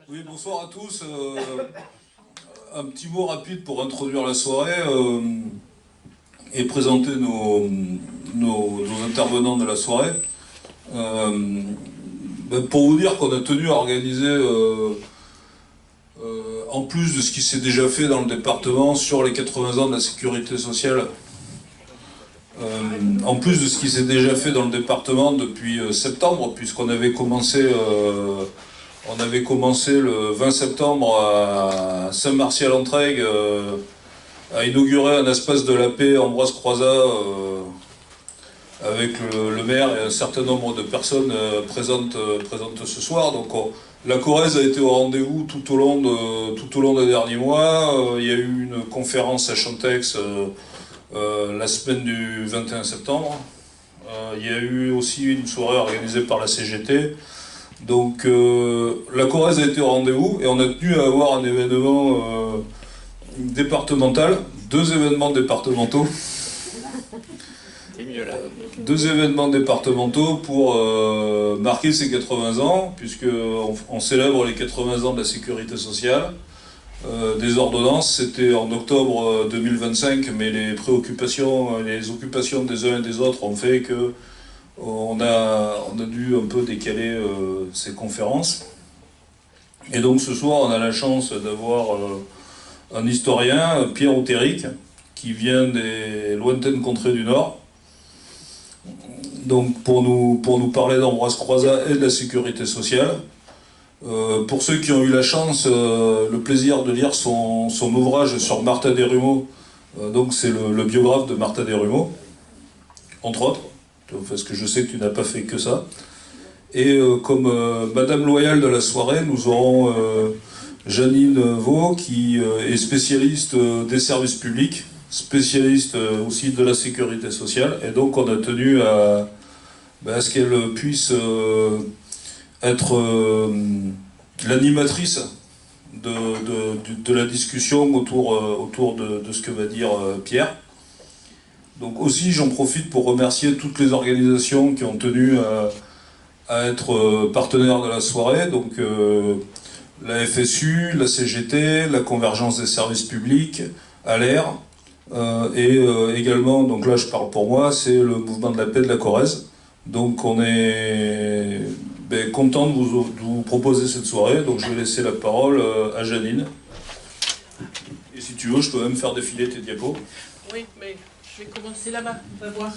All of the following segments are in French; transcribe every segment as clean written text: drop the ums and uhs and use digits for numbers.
Oui, bonsoir à tous. Un petit mot rapide pour introduire la soirée et présenter nos intervenants de la soirée. Pour vous dire qu'on a tenu à organiser, en plus de ce qui s'est déjà fait dans le département sur les 80 ans de la sécurité sociale, en plus de ce qui s'est déjà fait dans le département depuis septembre, puisqu'on avait commencé le 20 septembre à Saint-Martial-en-Trègue à inaugurer un espace de la paix Ambroise Croizat avec le maire et un certain nombre de personnes présentes ce soir. Donc la Corrèze a été au rendez-vous tout au long des derniers mois. Il y a eu une conférence à Chantex la semaine du 21 septembre. Il y a eu aussi une soirée organisée par la CGT. Donc la Corrèze a été au rendez-vous et on a tenu à avoir un événement départemental, deux événements départementaux. Deux événements départementaux pour marquer ces 80 ans, puisqu'on célèbre les 80 ans de la sécurité sociale. Des ordonnances, c'était en octobre 2025, mais les préoccupations, les occupations des uns et des autres ont fait que on a dû un peu décaler ces conférences. Et donc ce soir, on a la chance d'avoir un historien, Pierre Outéric, qui vient des lointaines contrées du Nord. Donc pour nous parler d'Ambroise Croizat et de la sécurité sociale. Pour ceux qui ont eu la chance, le plaisir de lire son ouvrage sur Martha Desrumaux, donc c'est le biographe de Martha Desrumaux, entre autres, parce que je sais que tu n'as pas fait que ça. Et comme Madame Loyal de la soirée, nous aurons Janine Vaux, qui est spécialiste des services publics, spécialiste aussi de la sécurité sociale, et donc on a tenu à ce qu'elle puisse être l'animatrice de la discussion autour de ce que va dire Pierre. Donc aussi j'en profite pour remercier toutes les organisations qui ont tenu à être partenaires de la soirée, donc la FSU, la CGT, la Convergence des services publics, ALER, et également, donc là je parle pour moi, c'est le mouvement de la paix de la Corrèze. Donc on est content de vous proposer cette soirée, donc je vais laisser la parole à Janine. Et si tu veux, je peux même faire défiler tes diapos. Oui, mais je vais commencer là-bas, on va voir.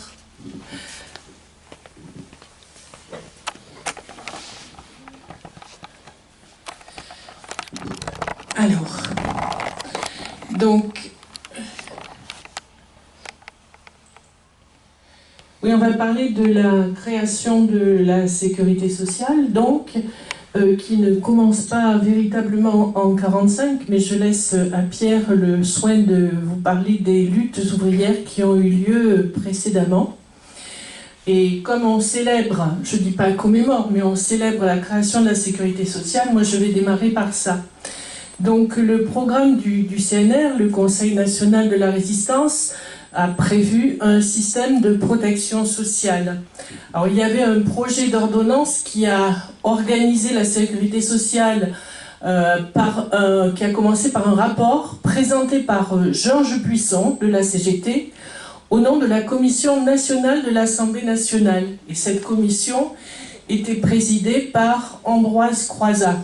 Alors, donc, oui, on va parler de la création de la sécurité sociale, donc, qui ne commence pas véritablement en 1945, mais je laisse à Pierre le soin de vous parler des luttes ouvrières qui ont eu lieu précédemment. Et comme on célèbre, je ne dis pas commémore, mais on célèbre la création de la sécurité sociale, moi je vais démarrer par ça. Donc le programme du CNR, le Conseil national de la résistance, a prévu un système de protection sociale. Alors il y avait un projet d'ordonnance qui a organisé la sécurité sociale, qui a commencé par un rapport présenté par Georges Buisson de la CGT au nom de la Commission nationale de l'Assemblée nationale. Et cette commission était présidée par Ambroise Croizat.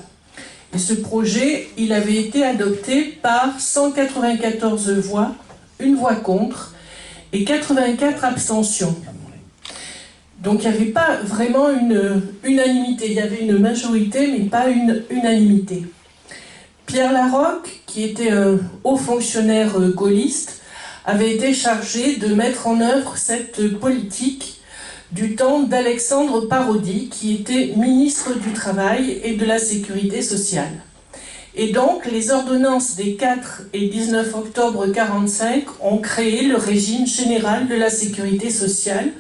Et ce projet, il avait été adopté par 194 voix, une voix contre et 84 abstentions. Donc il n'y avait pas vraiment une unanimité, il y avait une majorité mais pas une unanimité. Pierre Laroque, qui était un haut fonctionnaire gaulliste, avait été chargé de mettre en œuvre cette politique du temps d'Alexandre Parodi, qui était ministre du Travail et de la Sécurité sociale. Et donc, les ordonnances des 4 et 19 octobre 1945 ont créé le régime général de la sécurité sociale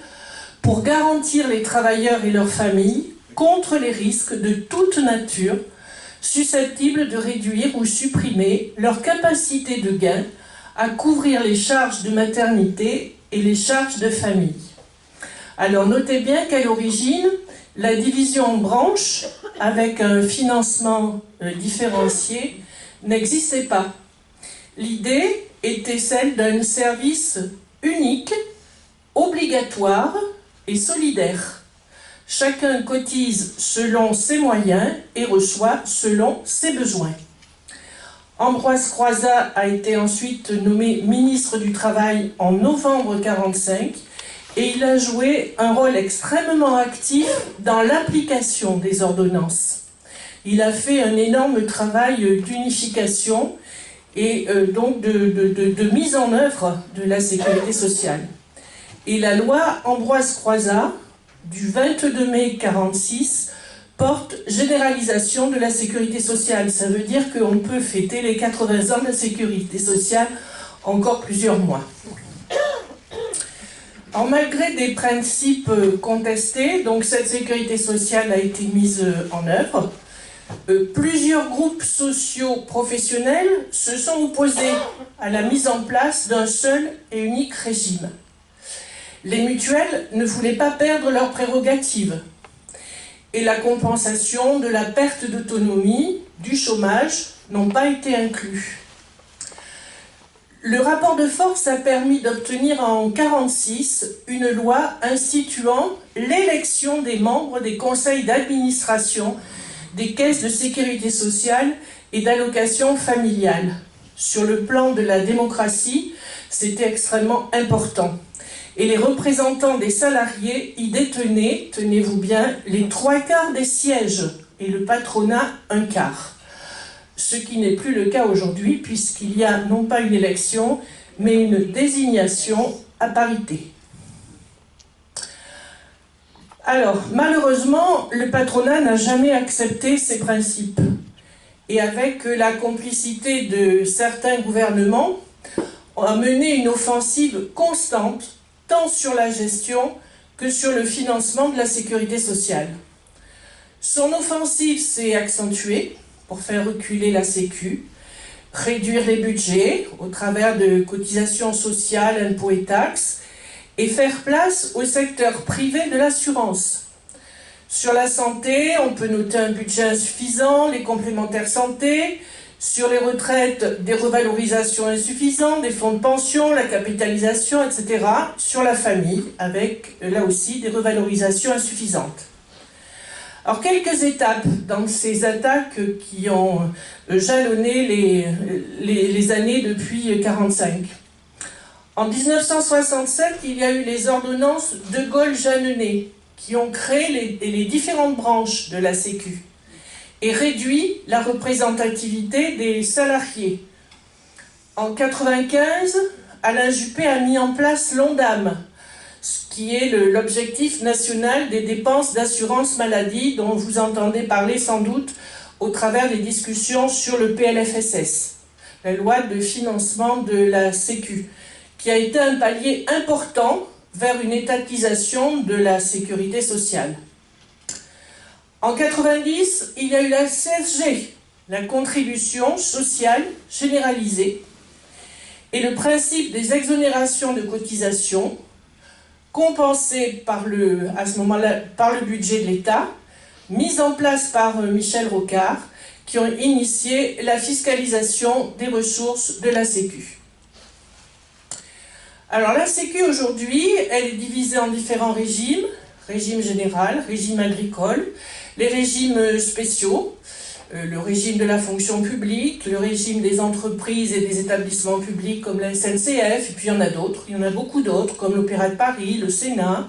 pour garantir les travailleurs et leurs familles contre les risques de toute nature susceptibles de réduire ou supprimer leur capacité de gain à couvrir les charges de maternité et les charges de famille. Alors notez bien qu'à l'origine, la division en branches, avec un financement différencié, n'existait pas. L'idée était celle d'un service unique, obligatoire et solidaire. Chacun cotise selon ses moyens et reçoit selon ses besoins. Ambroise Croizat a été ensuite nommé ministre du Travail en novembre 1945 et il a joué un rôle extrêmement actif dans l'application des ordonnances. Il a fait un énorme travail d'unification et donc de mise en œuvre de la sécurité sociale. Et la loi Ambroise Croizat du 22 mai 1946 porte généralisation de la sécurité sociale. Ça veut dire qu'on peut fêter les 80 ans de la sécurité sociale encore plusieurs mois. Alors, malgré des principes contestés, donc cette sécurité sociale a été mise en œuvre. Plusieurs groupes sociaux professionnels se sont opposés à la mise en place d'un seul et unique régime. Les mutuelles ne voulaient pas perdre leurs prérogatives et la compensation de la perte d'autonomie, du chômage, n'ont pas été inclus. Le rapport de force a permis d'obtenir en 1946 une loi instituant l'élection des membres des conseils d'administration des caisses de sécurité sociale et d'allocation familiale. Sur le plan de la démocratie, c'était extrêmement important. Et les représentants des salariés y détenaient, tenez-vous bien, les 3/4 des sièges et le patronat 1/4. Ce qui n'est plus le cas aujourd'hui puisqu'il y a non pas une élection, mais une désignation à parité. Alors, malheureusement, le patronat n'a jamais accepté ces principes. Et avec la complicité de certains gouvernements, on a mené une offensive constante tant sur la gestion que sur le financement de la sécurité sociale. Son offensive s'est accentuée pour faire reculer la Sécu, réduire les budgets au travers de cotisations sociales, impôts et taxes, et faire place au secteur privé de l'assurance. Sur la santé, on peut noter un budget insuffisant, les complémentaires santé. Sur les retraites, des revalorisations insuffisantes, des fonds de pension, la capitalisation, etc. Sur la famille, avec là aussi des revalorisations insuffisantes. Alors, quelques étapes dans ces attaques qui ont jalonné les années depuis 1945. En 1967, il y a eu les ordonnances de Gaulle-Jeanneney qui ont créé les différentes branches de la Sécu et réduit la représentativité des salariés. En 1995, Alain Juppé a mis en place l'ONDAM, ce qui est l'objectif national des dépenses d'assurance maladie dont vous entendez parler sans doute au travers des discussions sur le PLFSS, la loi de financement de la Sécu, qui a été un palier important vers une étatisation de la sécurité sociale. En 1990, il y a eu la CSG, la contribution sociale généralisée, et le principe des exonérations de cotisations compensées à ce moment-là par le budget de l'État, mise en place par Michel Rocard, qui ont initié la fiscalisation des ressources de la Sécu. Alors la Sécu aujourd'hui, elle est divisée en différents régimes, régime général, régime agricole, les régimes spéciaux, le régime de la fonction publique, le régime des entreprises et des établissements publics comme la SNCF, et puis il y en a d'autres, il y en a beaucoup d'autres, comme l'Opéra de Paris, le Sénat.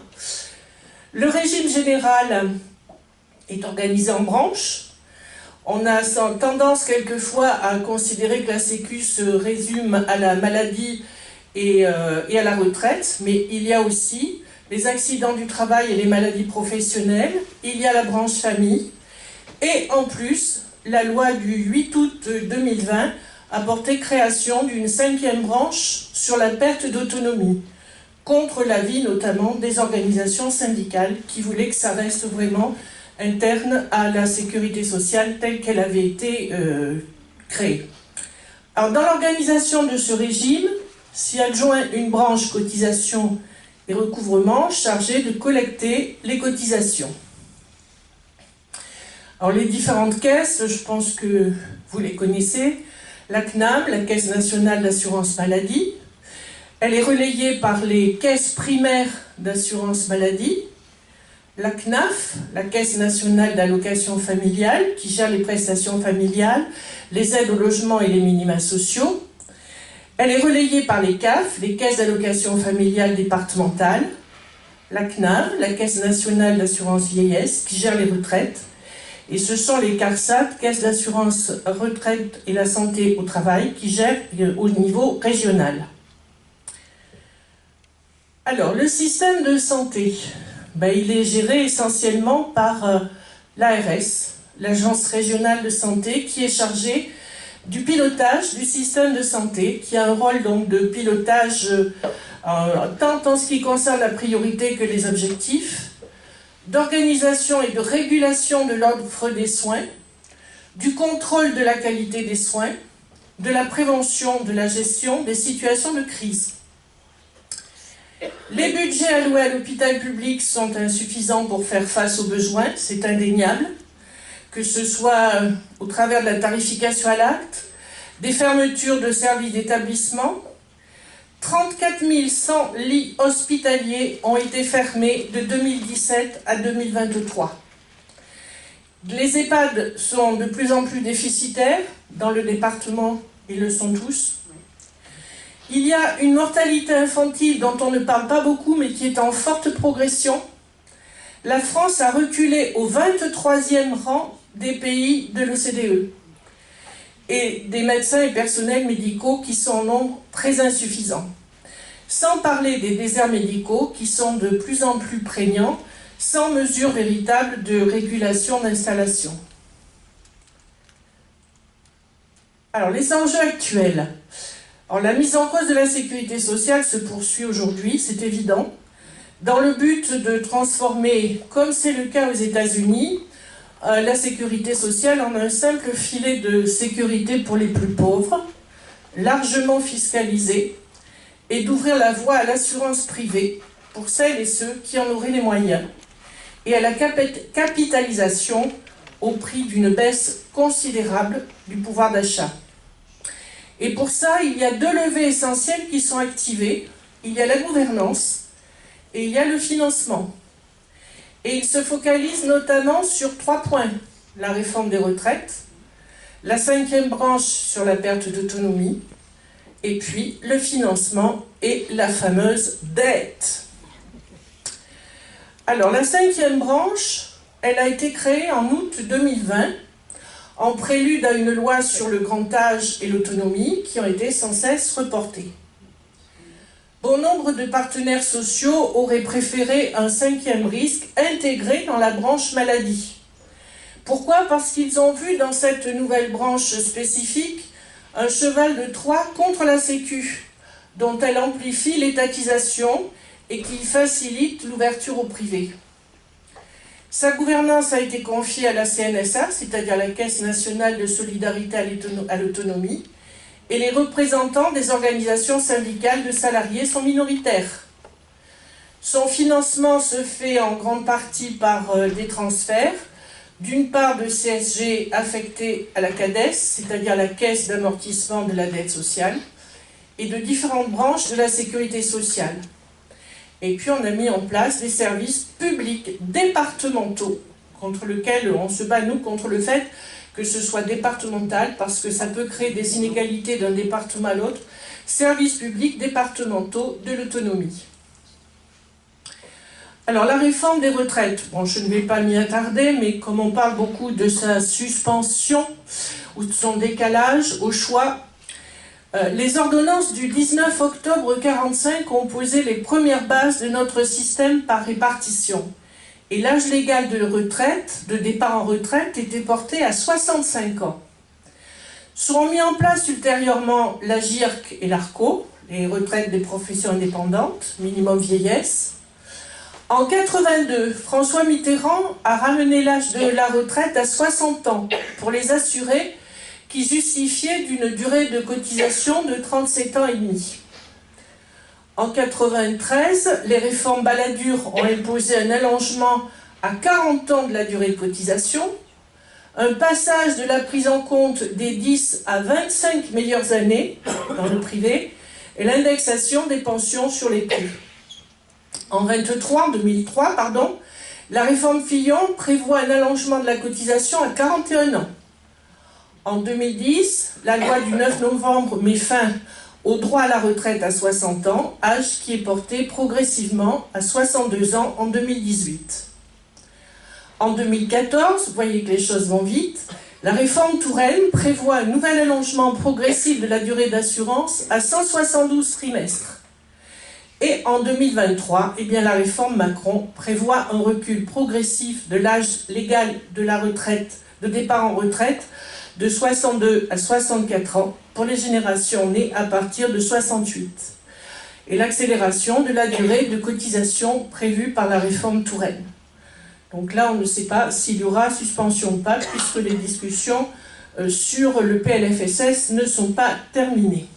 Le régime général est organisé en branches. On a tendance quelquefois à considérer que la Sécu se résume à la maladie et à la retraite, mais il y a aussi les accidents du travail et les maladies professionnelles, il y a la branche famille, et en plus, la loi du 8 août 2020 a porté création d'une 5e branche sur la perte d'autonomie, contre l'avis notamment des organisations syndicales qui voulaient que ça reste vraiment interne à la sécurité sociale telle qu'elle avait été créée. Alors, dans l'organisation de ce régime, s'y adjoint une branche cotisation et recouvrement chargée de collecter les cotisations. Alors, les différentes caisses, je pense que vous les connaissez. La CNAM, la Caisse nationale d'assurance maladie, elle est relayée par les caisses primaires d'assurance maladie. La CNAF, la Caisse nationale d'allocation familiale, qui gère les prestations familiales, les aides au logement et les minima sociaux. Elle est relayée par les CAF, les caisses d'allocation familiale départementales. La CNAV, la Caisse nationale d'assurance vieillesse, qui gère les retraites. Et ce sont les CARSAT, Caisse d'assurance retraite et la santé au travail, qui gèrent au niveau régional. Alors, le système de santé, il est géré essentiellement par l'ARS, l'Agence régionale de santé, qui est chargée du pilotage du système de santé, qui a un rôle donc de pilotage tant en ce qui concerne la priorité que les objectifs, d'organisation et de régulation de l'offre des soins, du contrôle de la qualité des soins, de la prévention, de la gestion des situations de crise. Les budgets alloués à l'hôpital public sont insuffisants pour faire face aux besoins, c'est indéniable, que ce soit au travers de la tarification à l'acte, des fermetures de services d'établissement. 34 100 lits hospitaliers ont été fermés de 2017 à 2023. Les EHPAD sont de plus en plus déficitaires, dans le département, ils le sont tous. Il y a une mortalité infantile dont on ne parle pas beaucoup, mais qui est en forte progression. La France a reculé au 23e rang des pays de l'OCDE. Et des médecins et personnels médicaux qui sont en nombre très insuffisant. Sans parler des déserts médicaux qui sont de plus en plus prégnants, sans mesure véritable de régulation d'installation. Alors, les enjeux actuels. Alors, la mise en cause de la sécurité sociale se poursuit aujourd'hui, c'est évident, dans le but de transformer, comme c'est le cas aux États-Unis, la sécurité sociale en un simple filet de sécurité pour les plus pauvres, largement fiscalisé, et d'ouvrir la voie à l'assurance privée pour celles et ceux qui en auraient les moyens, et à la capitalisation au prix d'une baisse considérable du pouvoir d'achat. Et pour ça, il y a deux leviers essentiels qui sont activés. Il y a la gouvernance et il y a le financement. Et il se focalise notamment sur 3 points. La réforme des retraites, la 5e branche sur la perte d'autonomie, et puis le financement et la fameuse dette. Alors la 5e branche, elle a été créée en août 2020, en prélude à une loi sur le grand âge et l'autonomie qui ont été sans cesse reportées. Bon nombre de partenaires sociaux auraient préféré un 5e risque intégré dans la branche maladie. Pourquoi? Parce qu'ils ont vu dans cette nouvelle branche spécifique un cheval de Troie contre la Sécu, dont elle amplifie l'étatisation et qui facilite l'ouverture au privé. Sa gouvernance a été confiée à la CNSA, c'est-à-dire la Caisse nationale de solidarité à l'autonomie, et les représentants des organisations syndicales de salariés sont minoritaires. Son financement se fait en grande partie par des transferts, d'une part de CSG affectés à la CADES, c'est-à-dire la Caisse d'amortissement de la dette sociale, et de différentes branches de la sécurité sociale. Et puis on a mis en place des services publics départementaux, contre lesquels on se bat, nous, contre le fait que ce soit départemental, parce que ça peut créer des inégalités d'un département à l'autre. Services publics départementaux de l'autonomie. Alors la réforme des retraites, bon, je ne vais pas m'y attarder, mais comme on parle beaucoup de sa suspension ou de son décalage au choix, les ordonnances du 19 octobre 1945 ont posé les premières bases de notre système par répartition. Et l'âge légal de retraite, de départ en retraite, était porté à 65 ans. Seront mis en place ultérieurement la GIRC et l'ARCO, les retraites des professions indépendantes, minimum vieillesse. En 1982, François Mitterrand a ramené l'âge de la retraite à 60 ans pour les assurés qui justifiait d'une durée de cotisation de 37 ans et demi. En 1993, les réformes Balladur ont imposé un allongement à 40 ans de la durée de cotisation, un passage de la prise en compte des 10 à 25 meilleures années dans le privé et l'indexation des pensions sur les prix. En 2003, la réforme Fillon prévoit un allongement de la cotisation à 41 ans. En 2010, la loi du 9 novembre met fin au droit à la retraite à 60 ans, âge qui est porté progressivement à 62 ans en 2018. En 2014, vous voyez que les choses vont vite, la réforme Touraine prévoit un nouvel allongement progressif de la durée d'assurance à 172 trimestres. Et en 2023, la réforme Macron prévoit un recul progressif de l'âge légal de la retraite, de départ en retraite, de 62 à 64 ans pour les générations nées à partir de 68. Et l'accélération de la durée de cotisation prévue par la réforme Touraine. Donc là, on ne sait pas s'il y aura suspension ou pas, puisque les discussions sur le PLFSS ne sont pas terminées.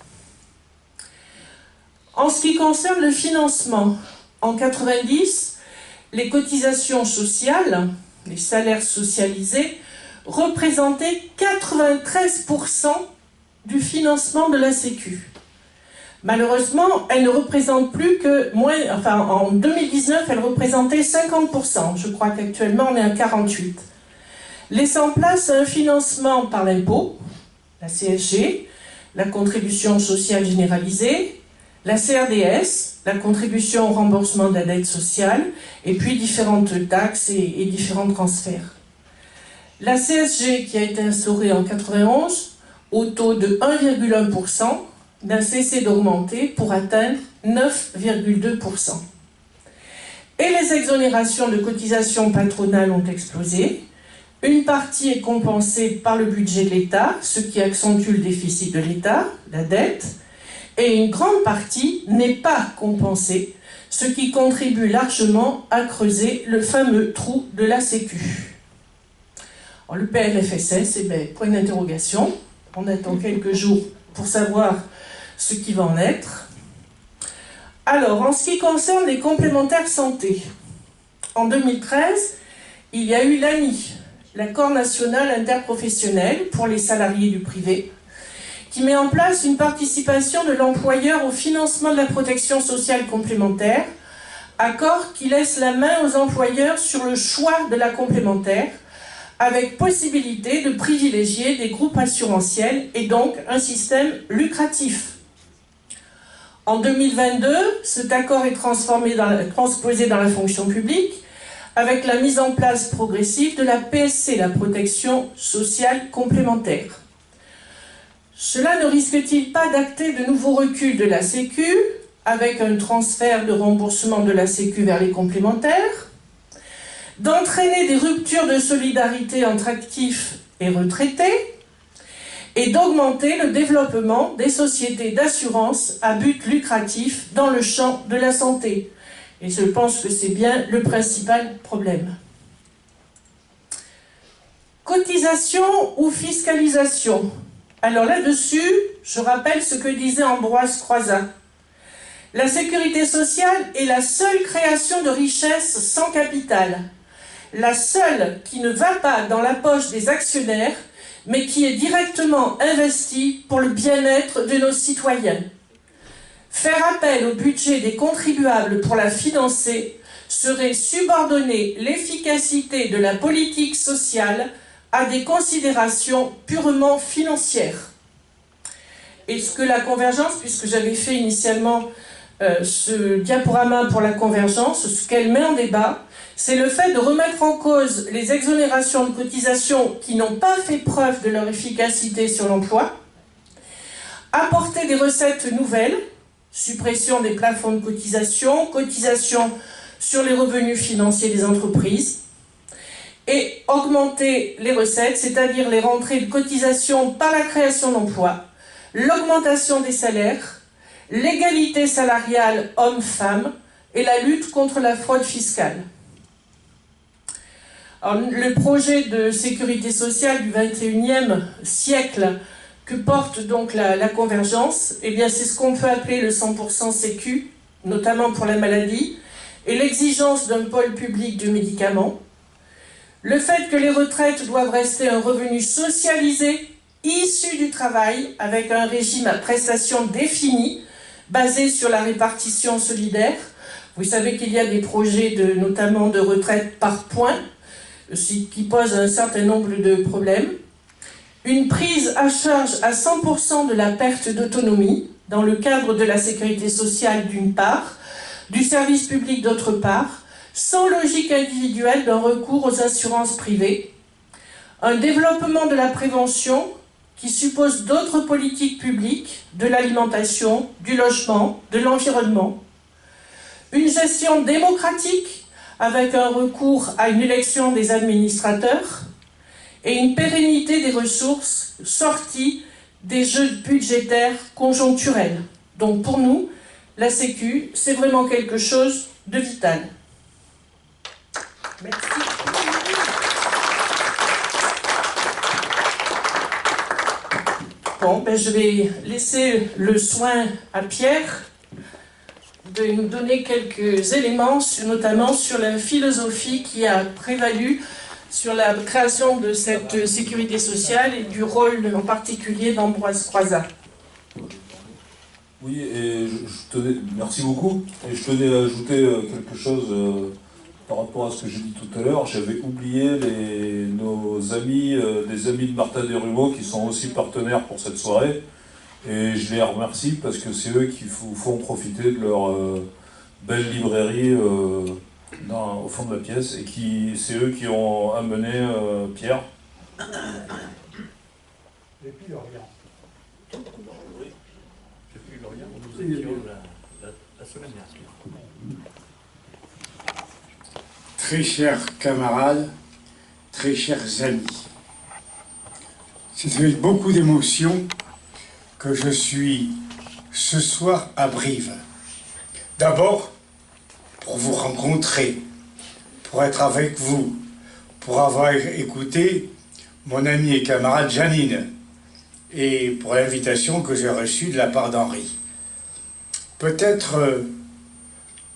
En ce qui concerne le financement, en 90, les cotisations sociales, les salaires socialisés, représentaient 93% du financement de la Sécu. Malheureusement, elles ne représentent plus que en 2019, elles représentaient 50%. Je crois qu'actuellement, on est à 48%. Laissant place à un financement par l'impôt, la CSG, la contribution sociale généralisée, la CRDS, la contribution au remboursement de la dette sociale, et puis différentes taxes et différents transferts. La CSG qui a été instaurée en 1991, au taux de 1,1%, n'a cessé d'augmenter pour atteindre 9,2%. Et les exonérations de cotisations patronales ont explosé. Une partie est compensée par le budget de l'État, ce qui accentue le déficit de l'État, la dette, et une grande partie n'est pas compensée, ce qui contribue largement à creuser le fameux trou de la Sécu. Alors, le PLFSS, point d'interrogation. On attend quelques jours pour savoir ce qui va en être. Alors, en ce qui concerne les complémentaires santé, en 2013, il y a eu l'ANI, l'accord national interprofessionnel pour les salariés du privé, qui met en place une participation de l'employeur au financement de la protection sociale complémentaire, accord qui laisse la main aux employeurs sur le choix de la complémentaire, avec possibilité de privilégier des groupes assurantiels et donc un système lucratif. En 2022, cet accord est transposé dans la fonction publique avec la mise en place progressive de la PSC, la protection sociale complémentaire. Cela ne risque-t-il pas d'acter de nouveaux reculs de la Sécu, avec un transfert de remboursement de la Sécu vers les complémentaires, d'entraîner des ruptures de solidarité entre actifs et retraités, et d'augmenter le développement des sociétés d'assurance à but lucratif dans le champ de la santé? Et je pense que c'est bien le principal problème. Cotisation ou fiscalisation? Alors là-dessus, je rappelle ce que disait Ambroise Croizat. La sécurité sociale est la seule création de richesse sans capital, la seule qui ne va pas dans la poche des actionnaires, mais qui est directement investie pour le bien-être de nos citoyens. Faire appel au budget des contribuables pour la financer serait subordonner l'efficacité de la politique sociale à des considérations purement financières. Et ce que la convergence, puisque j'avais fait initialement ce diaporama pour la convergence, ce qu'elle met en débat, c'est le fait de remettre en cause les exonérations de cotisations qui n'ont pas fait preuve de leur efficacité sur l'emploi, apporter des recettes nouvelles, suppression des plafonds de cotisation, cotisation sur les revenus financiers des entreprises, et augmenter les recettes, c'est-à-dire les rentrées de cotisation par la création d'emplois, l'augmentation des salaires, l'égalité salariale hommes-femmes et la lutte contre la fraude fiscale. Alors, le projet de sécurité sociale du 21e siècle que porte donc la convergence, eh bien c'est ce qu'on peut appeler le 100% sécu, notamment pour la maladie, et l'exigence d'un pôle public de médicaments. Le fait que les retraites doivent rester un revenu socialisé, issu du travail, avec un régime à prestations définies, basé sur la répartition solidaire. Vous savez qu'il y a des projets notamment de retraite par points, qui posent un certain nombre de problèmes. Une prise à charge à 100% de la perte d'autonomie, dans le cadre de la sécurité sociale d'une part, du service public d'autre part, sans logique individuelle d'un recours aux assurances privées. Un développement de la prévention qui suppose d'autres politiques publiques, de l'alimentation, du logement, de l'environnement. Une gestion démocratique avec un recours à une élection des administrateurs et une pérennité des ressources sorties des jeux budgétaires conjoncturels. Donc pour nous, la Sécu, c'est vraiment quelque chose de vital. Merci. Bon, je vais laisser le soin à Pierre de nous donner quelques éléments, notamment sur la philosophie qui a prévalu sur la création de cette sécurité sociale et du rôle en particulier d'Ambroise Croizat. Oui, et merci beaucoup. Et je tenais à ajouter quelque chose par rapport à ce que j'ai dit tout à l'heure. J'avais oublié nos amis, des amis de Martin Desrumeaux qui sont aussi partenaires pour cette soirée. Et je les remercie parce que c'est eux qui vous font profiter de leur belle librairie au fond de la pièce. Et c'est eux qui ont amené Pierre. Et puis Lorient. Et puis Lorient, nous étions la semaine dernière. Très chers camarades, très chers amis, c'est avec beaucoup d'émotion que je suis ce soir à Brive. D'abord, pour vous rencontrer, pour être avec vous, pour avoir écouté mon amie et camarade Janine, et pour l'invitation que j'ai reçue de la part d'Henri. Peut-être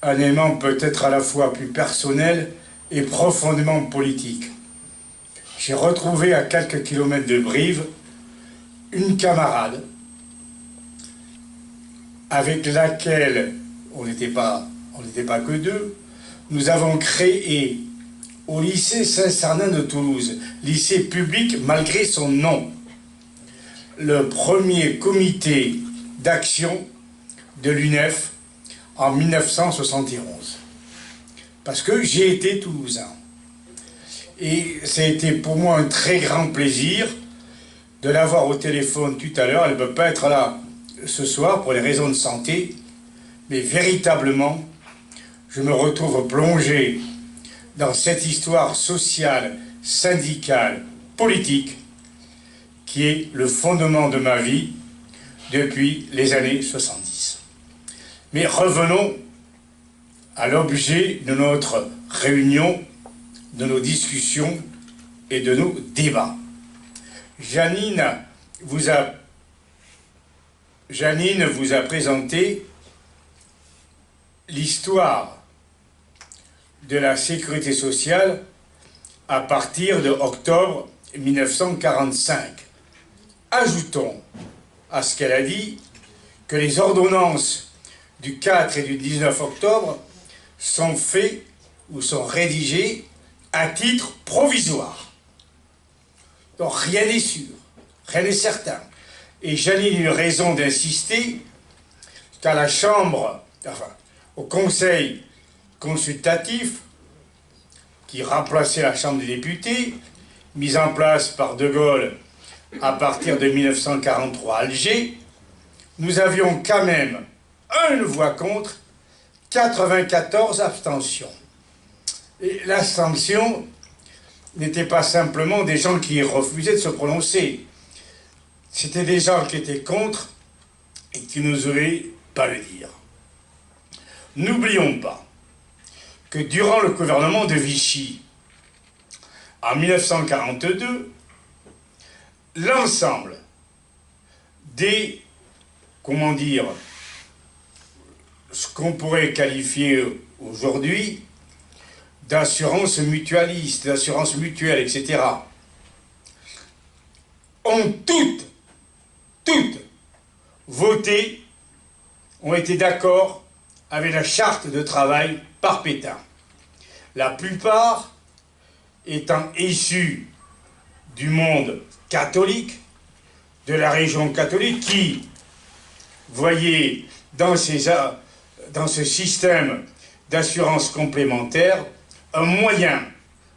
un aimant peut-être à la fois plus personnel et profondément politique. J'ai retrouvé à quelques kilomètres de Brive une camarade avec laquelle on n'était pas que deux. Nous avons créé au lycée Saint-Sernin de Toulouse, lycée public malgré son nom, le premier comité d'action de l'UNEF en 1971. Parce que j'ai été toulousain. Et ça a été pour moi un très grand plaisir de l'avoir au téléphone tout à l'heure. Elle ne peut pas être là ce soir pour les raisons de santé, mais véritablement, je me retrouve plongé dans cette histoire sociale, syndicale, politique, qui est le fondement de ma vie depuis les années 70. Mais revenons à l'objet de notre réunion, de nos discussions et de nos débats. Janine vous a présenté l'histoire de la sécurité sociale à partir de octobre 1945. Ajoutons à ce qu'elle a dit que les ordonnances du 4 et du 19 octobre sont faites ou sont rédigées à titre provisoire. Donc rien n'est sûr, rien n'est certain. Et Janine a eu raison d'insister qu'à la Chambre, enfin, au Conseil consultatif, qui remplaçait la Chambre des députés, mise en place par De Gaulle à partir de 1943 à Alger, nous avions quand même une voix contre, 94 abstentions. Et l'abstention n'était pas simplement des gens qui refusaient de se prononcer. C'était des gens qui étaient contre et qui n'oseraient pas le dire. N'oublions pas que durant le gouvernement de Vichy, en 1942, l'ensemble des, comment dire, ce qu'on pourrait qualifier aujourd'hui d'assurance mutualiste, d'assurance mutuelle, etc., ont toutes voté, ont été d'accord avec la charte de travail par Pétain. La plupart étant issus du monde catholique, de la région catholique, qui voyait dans ce système d'assurance complémentaire un moyen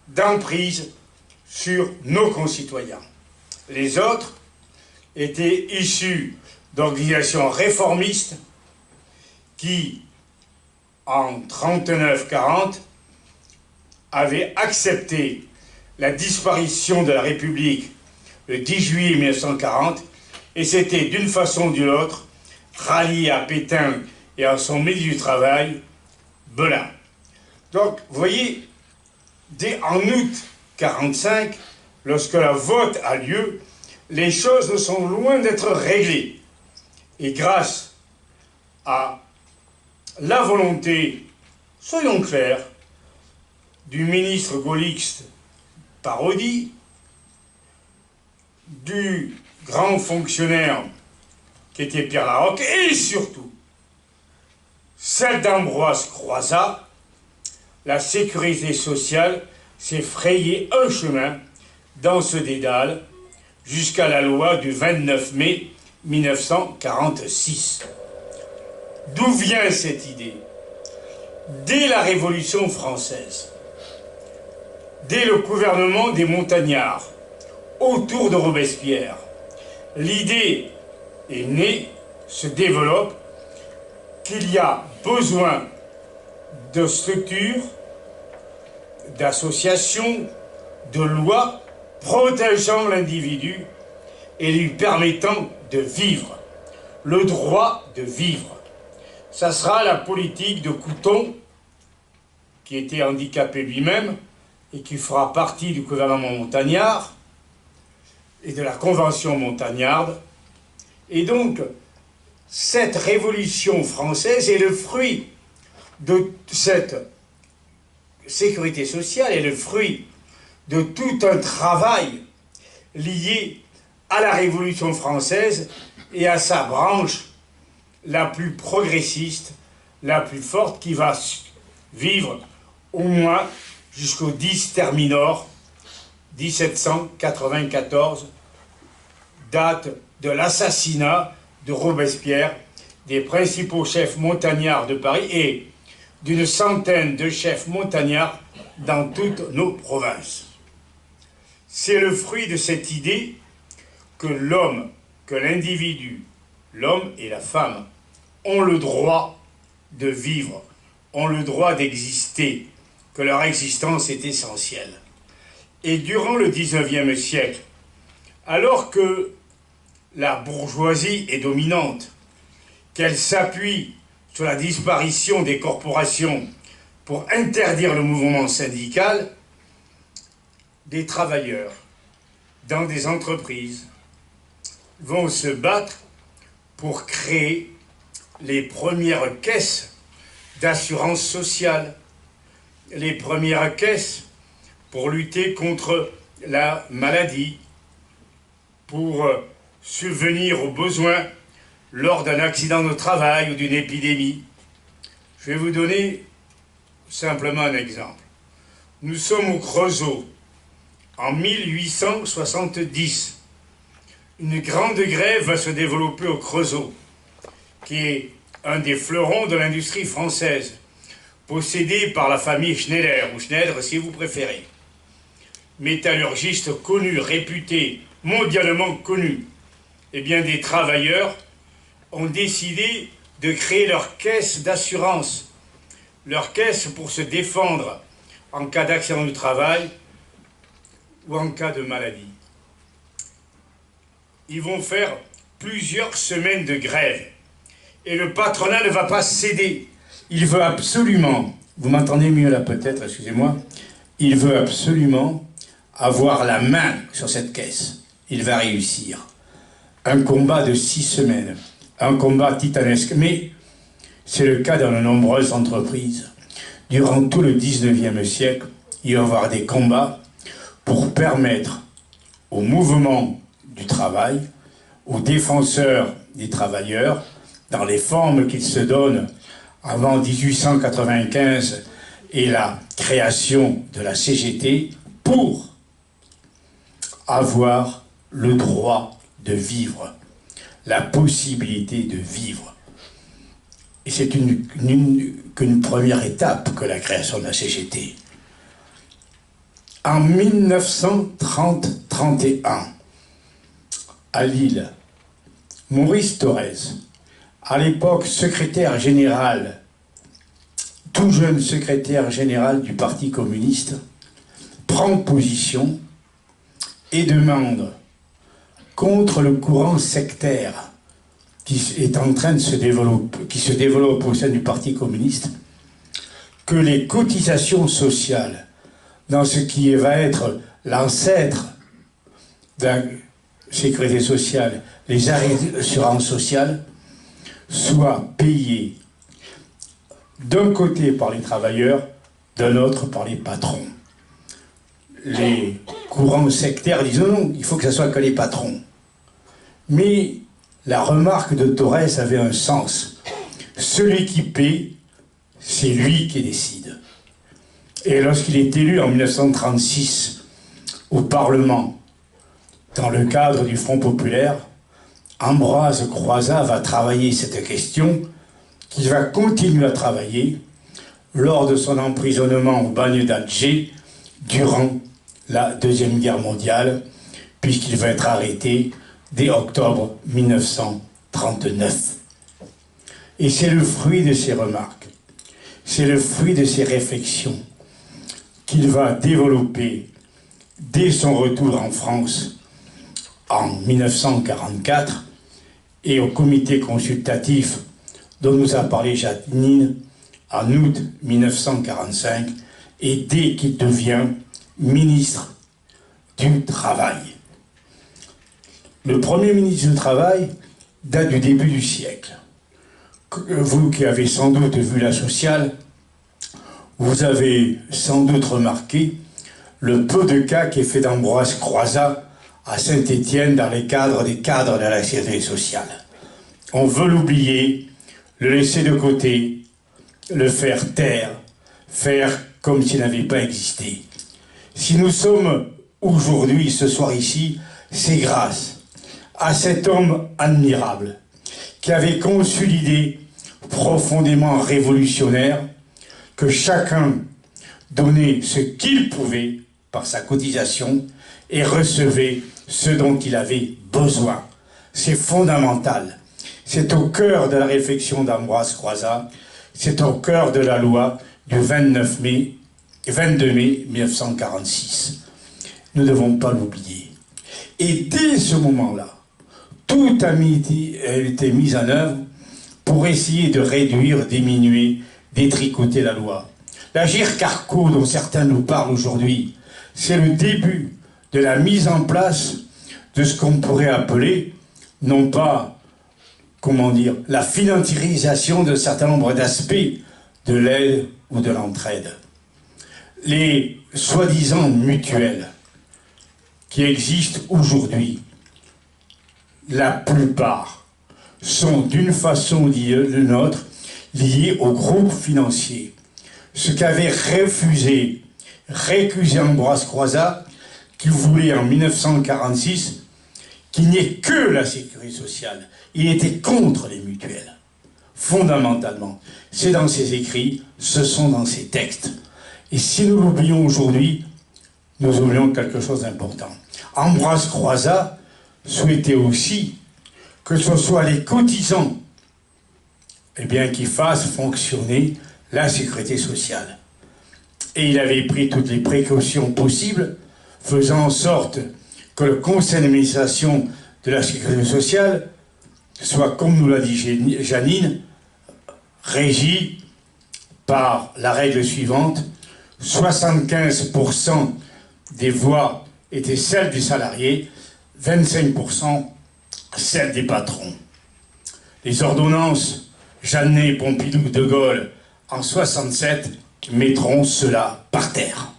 d'emprise sur nos concitoyens. Les autres étaient issus d'organisations réformistes qui, en 1939-1940, avaient accepté la disparition de la République le 10 juillet 1940, et c'était d'une façon ou d'une autre rallié à Pétain et à son ministre du Travail, Belin. Donc, vous voyez, en août 1945, lorsque le vote a lieu, les choses sont loin d'être réglées. Et grâce à la volonté, soyons clairs, du ministre gaulliste Parodi, du grand fonctionnaire qui était Pierre Laroque, et surtout celle d'Ambroise Croizat, la sécurité sociale s'est frayé un chemin dans ce dédale jusqu'à la loi du 29 mai 1946. D'où vient cette idée? Dès la Révolution française, dès le gouvernement des Montagnards, autour de Robespierre, l'idée est née, se développe, qu'il y a besoin de structures, d'associations, de lois protégeant l'individu et lui permettant de vivre, le droit de vivre. Ça sera la politique de Couthon, qui était handicapé lui-même et qui fera partie du gouvernement montagnard et de la Convention montagnarde. Et donc, cette révolution française est le fruit de cette sécurité sociale, est le fruit de tout un travail lié à la Révolution française et à sa branche la plus progressiste, la plus forte, qui va vivre au moins jusqu'au 10 Terminor 1794, date de l'assassinat de Robespierre, des principaux chefs montagnards de Paris et d'une centaine de chefs montagnards dans toutes nos provinces. C'est le fruit de cette idée que l'homme, que l'individu, l'homme et la femme, ont le droit de vivre, ont le droit d'exister, que leur existence est essentielle. Et durant le XIXe siècle, alors que la bourgeoisie est dominante, qu'elle s'appuie sur la disparition des corporations pour interdire le mouvement syndical, des travailleurs dans des entreprises vont se battre pour créer les premières caisses d'assurance sociale, les premières caisses pour lutter contre la maladie, pour subvenir aux besoins lors d'un accident de travail ou d'une épidémie. Je vais vous donner simplement un exemple. Nous sommes au Creusot, en 1870. Une grande grève va se développer au Creusot, qui est un des fleurons de l'industrie française, possédé par la famille Schneider, ou Schneider si vous préférez. Métallurgistes connus, réputés, mondialement connus. Eh bien, des travailleurs ont décidé de créer leur caisse d'assurance, leur caisse pour se défendre en cas d'accident du travail ou en cas de maladie. Ils vont faire plusieurs semaines de grève. Et le patronat ne va pas céder. Il veut absolument, vous m'entendez mieux là peut-être, excusez-moi, il veut absolument avoir la main sur cette caisse. Il va réussir. Un combat de 6 semaines, un combat titanesque, mais c'est le cas dans de nombreuses entreprises. Durant tout le 19e siècle, il va y avoir des combats pour permettre au mouvement du travail, aux défenseurs des travailleurs, dans les formes qu'ils se donnent avant 1895 et la création de la CGT, pour avoir le droit de vivre, la possibilité de vivre. Et c'est qu'une première étape que la création de la CGT. En 1930-31, à Lille, Maurice Thorez, à l'époque secrétaire général, tout jeune secrétaire général du Parti communiste, prend position et demande contre le courant sectaire qui est en train de se développer, qui se développe au sein du Parti communiste, que les cotisations sociales, dans ce qui va être l'ancêtre de la sécurité sociale, les assurances sociales, soient payées d'un côté par les travailleurs, d'un autre par les patrons. Les courants sectaires disent non, il faut que ce soit que les patrons. Mais la remarque de Thorez avait un sens. Celui qui paie, c'est lui qui décide. Et lorsqu'il est élu en 1936 au Parlement, dans le cadre du Front populaire, Ambroise Croizat va travailler cette question, qu'il va continuer à travailler lors de son emprisonnement au bagne d'Alger durant la Deuxième Guerre mondiale, puisqu'il va être arrêté dès octobre 1939. Et c'est le fruit de ses remarques, c'est le fruit de ses réflexions qu'il va développer dès son retour en France en 1944 et au comité consultatif dont nous a parlé Janine en août 1945 et dès qu'il devient ministre du Travail. Le premier ministre du Travail date du début du siècle. Vous qui avez sans doute vu la sociale, vous avez sans doute remarqué le peu de cas qui est fait d'Ambroise Croizat à Saint-Étienne dans les cadres des cadres de la sécurité sociale. On veut l'oublier, le laisser de côté, le faire taire, faire comme s'il n'avait pas existé. Si nous sommes aujourd'hui, ce soir ici, c'est grâce à cet homme admirable qui avait conçu l'idée profondément révolutionnaire que chacun donnait ce qu'il pouvait par sa cotisation et recevait ce dont il avait besoin. C'est fondamental. C'est au cœur de la réflexion d'Ambroise Croizat, c'est au cœur de la loi du 22 mai 1946. Nous ne devons pas l'oublier. Et dès ce moment-là, tout a été mis en œuvre pour essayer de réduire, diminuer, détricoter la loi. L'Agirc Arrco, dont certains nous parlent aujourd'hui, c'est le début de la mise en place de ce qu'on pourrait appeler, non pas, comment dire, la financiarisation d'un certain nombre d'aspects de l'aide ou de l'entraide. Les soi-disant mutuelles qui existent aujourd'hui, la plupart sont d'une façon ou d'une autre liées aux groupes financiers. Ce qu'avait récusé Ambroise Croizat, qui voulait en 1946 qu'il n'y ait que la sécurité sociale. Il était contre les mutuelles, fondamentalement. C'est dans ses écrits, ce sont dans ses textes. Et si nous l'oublions aujourd'hui, nous oublions quelque chose d'important. Ambroise Croizat souhaitait aussi que ce soit les cotisants qui fassent fonctionner la sécurité sociale. Et il avait pris toutes les précautions possibles, faisant en sorte que le conseil d'administration de la sécurité sociale soit, comme nous l'a dit Janine, régi par la règle suivante: 75% des voix était celle des salariés, 25% celle des patrons. Les ordonnances Jeannet, Pompidou, De Gaulle en 67 mettront cela par terre.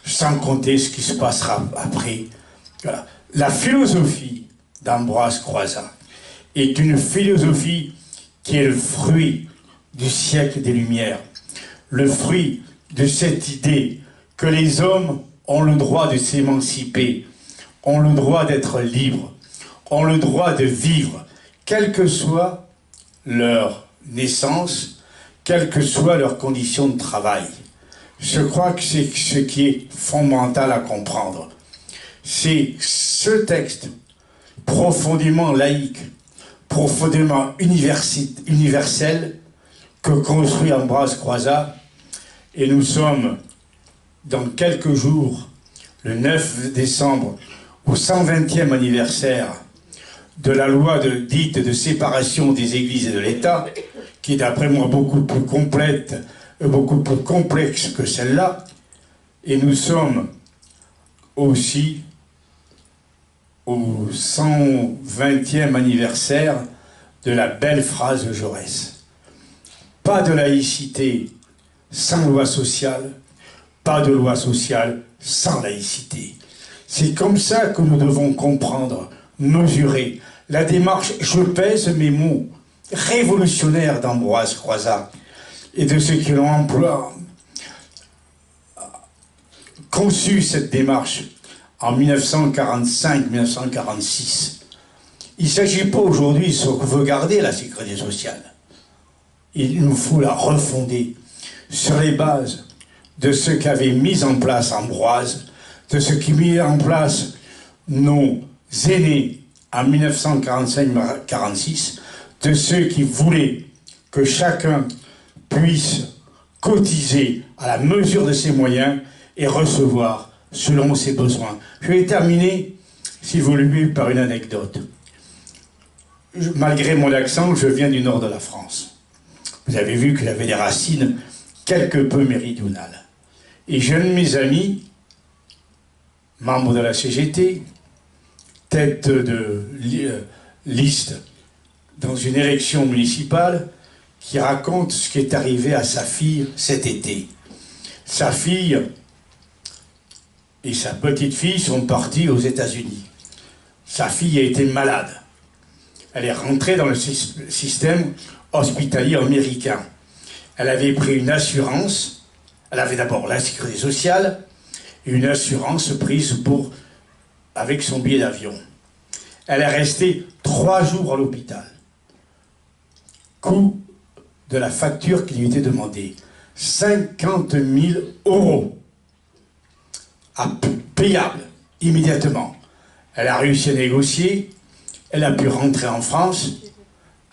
Sans compter ce qui se passera après. Voilà. La philosophie d'Ambroise Croizat est une philosophie qui est le fruit du siècle des Lumières, le fruit de cette idée que les hommes ont le droit de s'émanciper, ont le droit d'être libres, ont le droit de vivre, quelle que soit leur naissance, quelles que soient leurs conditions de travail. Je crois que c'est ce qui est fondamental à comprendre. C'est ce texte profondément laïque, profondément universel que construit Ambroise Croizat. Et nous sommes, dans quelques jours, le 9 décembre, au 120e anniversaire de la loi dite de séparation des églises et de l'État, qui est d'après moi beaucoup plus complète, beaucoup plus complexe que celle-là. Et nous sommes aussi au 120e anniversaire de la belle phrase de Jaurès. Pas de laïcité sans loi sociale, pas de loi sociale sans laïcité. C'est comme ça que nous devons comprendre, mesurer la démarche, je pèse mes mots, révolutionnaire d'Ambroise Croizat et de ceux qui l'ont conçu cette démarche en 1945-1946. Il ne s'agit pas aujourd'hui de sauvegarder la sécurité sociale. Il nous faut la refonder sur les bases de ce qu'avait mis en place Ambroise, de ce qui mit en place nos aînés en 1945-46, de ceux qui voulaient que chacun puisse cotiser à la mesure de ses moyens et recevoir selon ses besoins. Je vais terminer, si vous le voulez, par une anecdote. Malgré mon accent, je viens du nord de la France. Vous avez vu que j'avais des racines quelque peu méridionales. Et j'ai un de mes amis, membre de la CGT, tête de liste dans une élection municipale, qui raconte ce qui est arrivé à sa fille cet été. Sa fille et sa petite-fille sont parties aux États-Unis. Sa fille a été malade. Elle est rentrée dans le système hospitalier américain. Elle avait pris une assurance. Elle avait d'abord la sécurité sociale et une assurance prise avec son billet d'avion. Elle est restée 3 jours à l'hôpital. Coût de la facture qui lui était demandée, 50 000 €, payable immédiatement. Elle a réussi à négocier, elle a pu rentrer en France,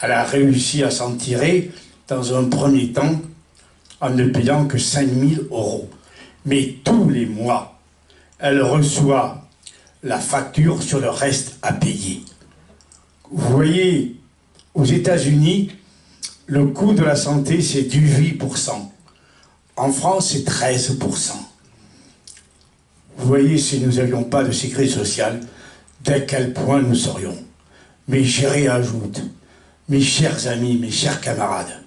elle a réussi à s'en tirer dans un premier temps en ne payant que 5 000 €. Mais tous les mois, elle reçoit la facture sur le reste à payer. Vous voyez, aux États-Unis, le coût de la santé, c'est 18%. En France, c'est 13%. Vous voyez, si nous n'avions pas de sécurité sociale, d'à quel point nous serions. Mais j'y réajoute, mes chers amis, mes chers camarades,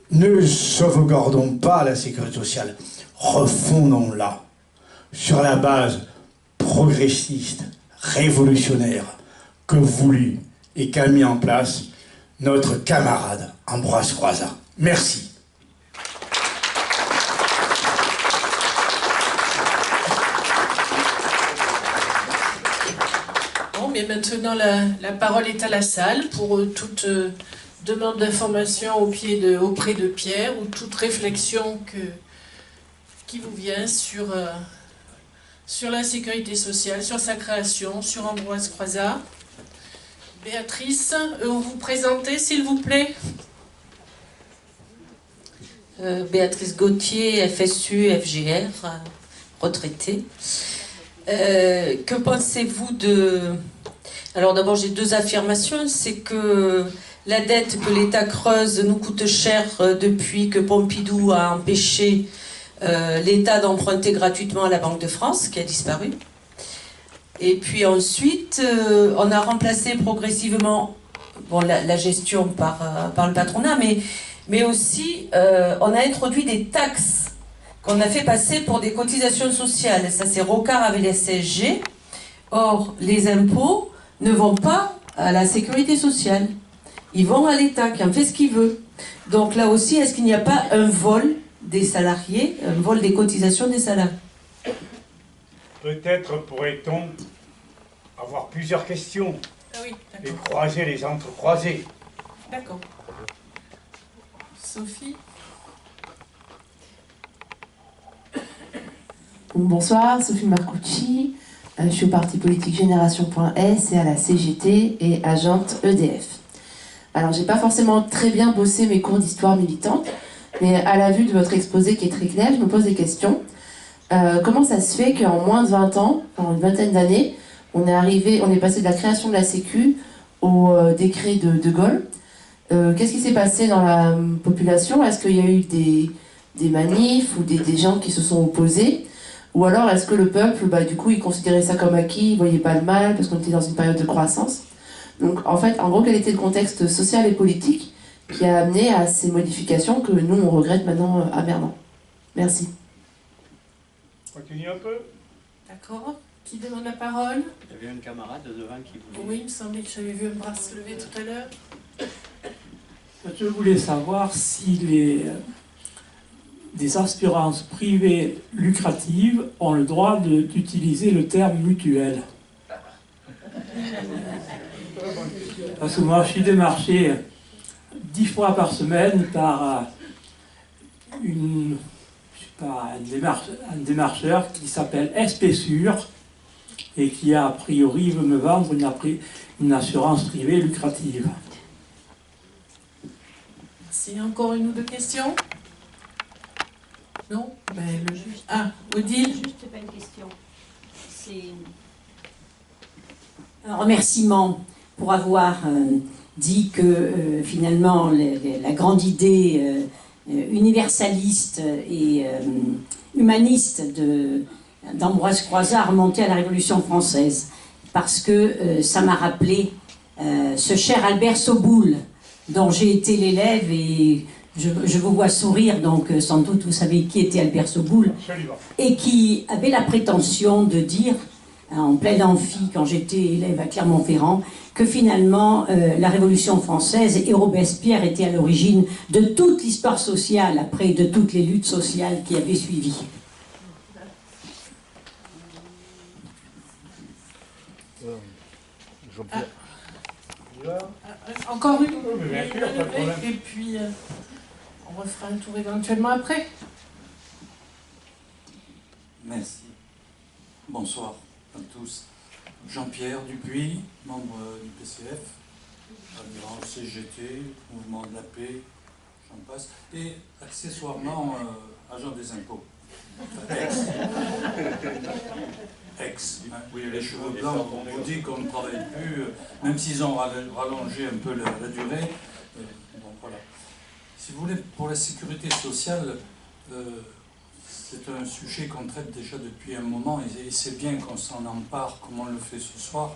ne sauvegardons pas la sécurité sociale, refondons-la sur la base progressiste, révolutionnaire, que voulut et qu'a mis en place notre camarade Ambroise Croizat. Merci. Bon, mais maintenant la parole est à la salle pour toute demande d'information auprès de Pierre ou toute réflexion qui vous vient sur la sécurité sociale, sur sa création, sur Ambroise Croizat. Béatrice, vous présentez s'il vous plaît. Béatrice Gauthier, FSU, FGR, retraitée. Que pensez-vous de... Alors d'abord j'ai 2 affirmations, c'est que la dette que l'État creuse nous coûte cher depuis que Pompidou a empêché l'État d'emprunter gratuitement à la Banque de France, qui a disparu. Et puis ensuite, on a remplacé progressivement la gestion par le patronat, mais aussi on a introduit des taxes qu'on a fait passer pour des cotisations sociales. Ça, c'est Rocard avec la CSG. Or, les impôts ne vont pas à la sécurité sociale. Ils vont à l'État qui en fait ce qu'il veut. Donc là aussi, est-ce qu'il n'y a pas un vol des salariés, un vol des cotisations des salariés? Peut-être pourrait-on avoir plusieurs questions Ah oui, et croiser les entrecroiser. D'accord. Sophie? Bonsoir, Sophie Marcucci. Je suis au parti politique Génération.S et à la CGT et agente EDF. Alors, j'ai pas forcément très bien bossé mes cours d'histoire militante, mais à la vue de votre exposé qui est très clair, je me pose des questions. Comment ça se fait qu'en moins de 20 ans, en une vingtaine d'années, on est passé de la création de la Sécu au décret de Gaulle? Qu'est-ce qui s'est passé dans la population? Est-ce qu'il y a eu des manifs ou des gens qui se sont opposés? Ou alors est-ce que le peuple, du coup, il considérait ça comme acquis, il voyait pas le mal parce qu'on était dans une période de croissance? Donc en fait, en gros, quel était le contexte social et politique qui a amené à ces modifications que nous, on regrette maintenant amèrement? Merci. Continue un peu. D'accord. Qui demande la parole? J'avais un camarade devant qui voulait... Oui, il me semblait que j'avais vu un bras se lever tout à l'heure. Je voulais savoir si des assurances privées lucratives ont le droit d'utiliser le terme mutuelle. Parce que moi, je suis démarché 10 fois par semaine par un démarcheur qui s'appelle SPSUR et qui, a priori, veut me vendre une assurance privée lucrative. Merci. Encore une ou deux questions? Non? Le juge. Ah, Odile? Juste pas une question. C'est un remerciement pour avoir dit que finalement la grande idée universaliste et humaniste d'Ambroise Croizat remontait à la Révolution française. Parce que ça m'a rappelé ce cher Albert Soboul, dont j'ai été l'élève et je vous vois sourire, donc sans doute vous savez qui était Albert Soboul. Absolument. Et qui avait la prétention de dire, en plein amphi, quand j'étais élève à Clermont-Ferrand, que finalement la Révolution française et Robespierre étaient à l'origine de toute l'histoire sociale, après de toutes les luttes sociales qui avaient suivi. Encore une? mais bien sûr, pas de problème. Et puis, on refera un tour éventuellement après. Merci. Bonsoir à tous. Jean-Pierre Dupuis, membre du PCF, adhérent CGT, Mouvement de la Paix, j'en passe, et accessoirement agent des impôts. Ex. Hein, oui, les cheveux blancs, on vous dit qu'on ne travaille plus, même s'ils ont rallongé un peu la durée. Donc voilà. Si vous voulez, pour la sécurité sociale, c'est un sujet qu'on traite déjà depuis un moment et c'est bien qu'on s'en empare comme on le fait ce soir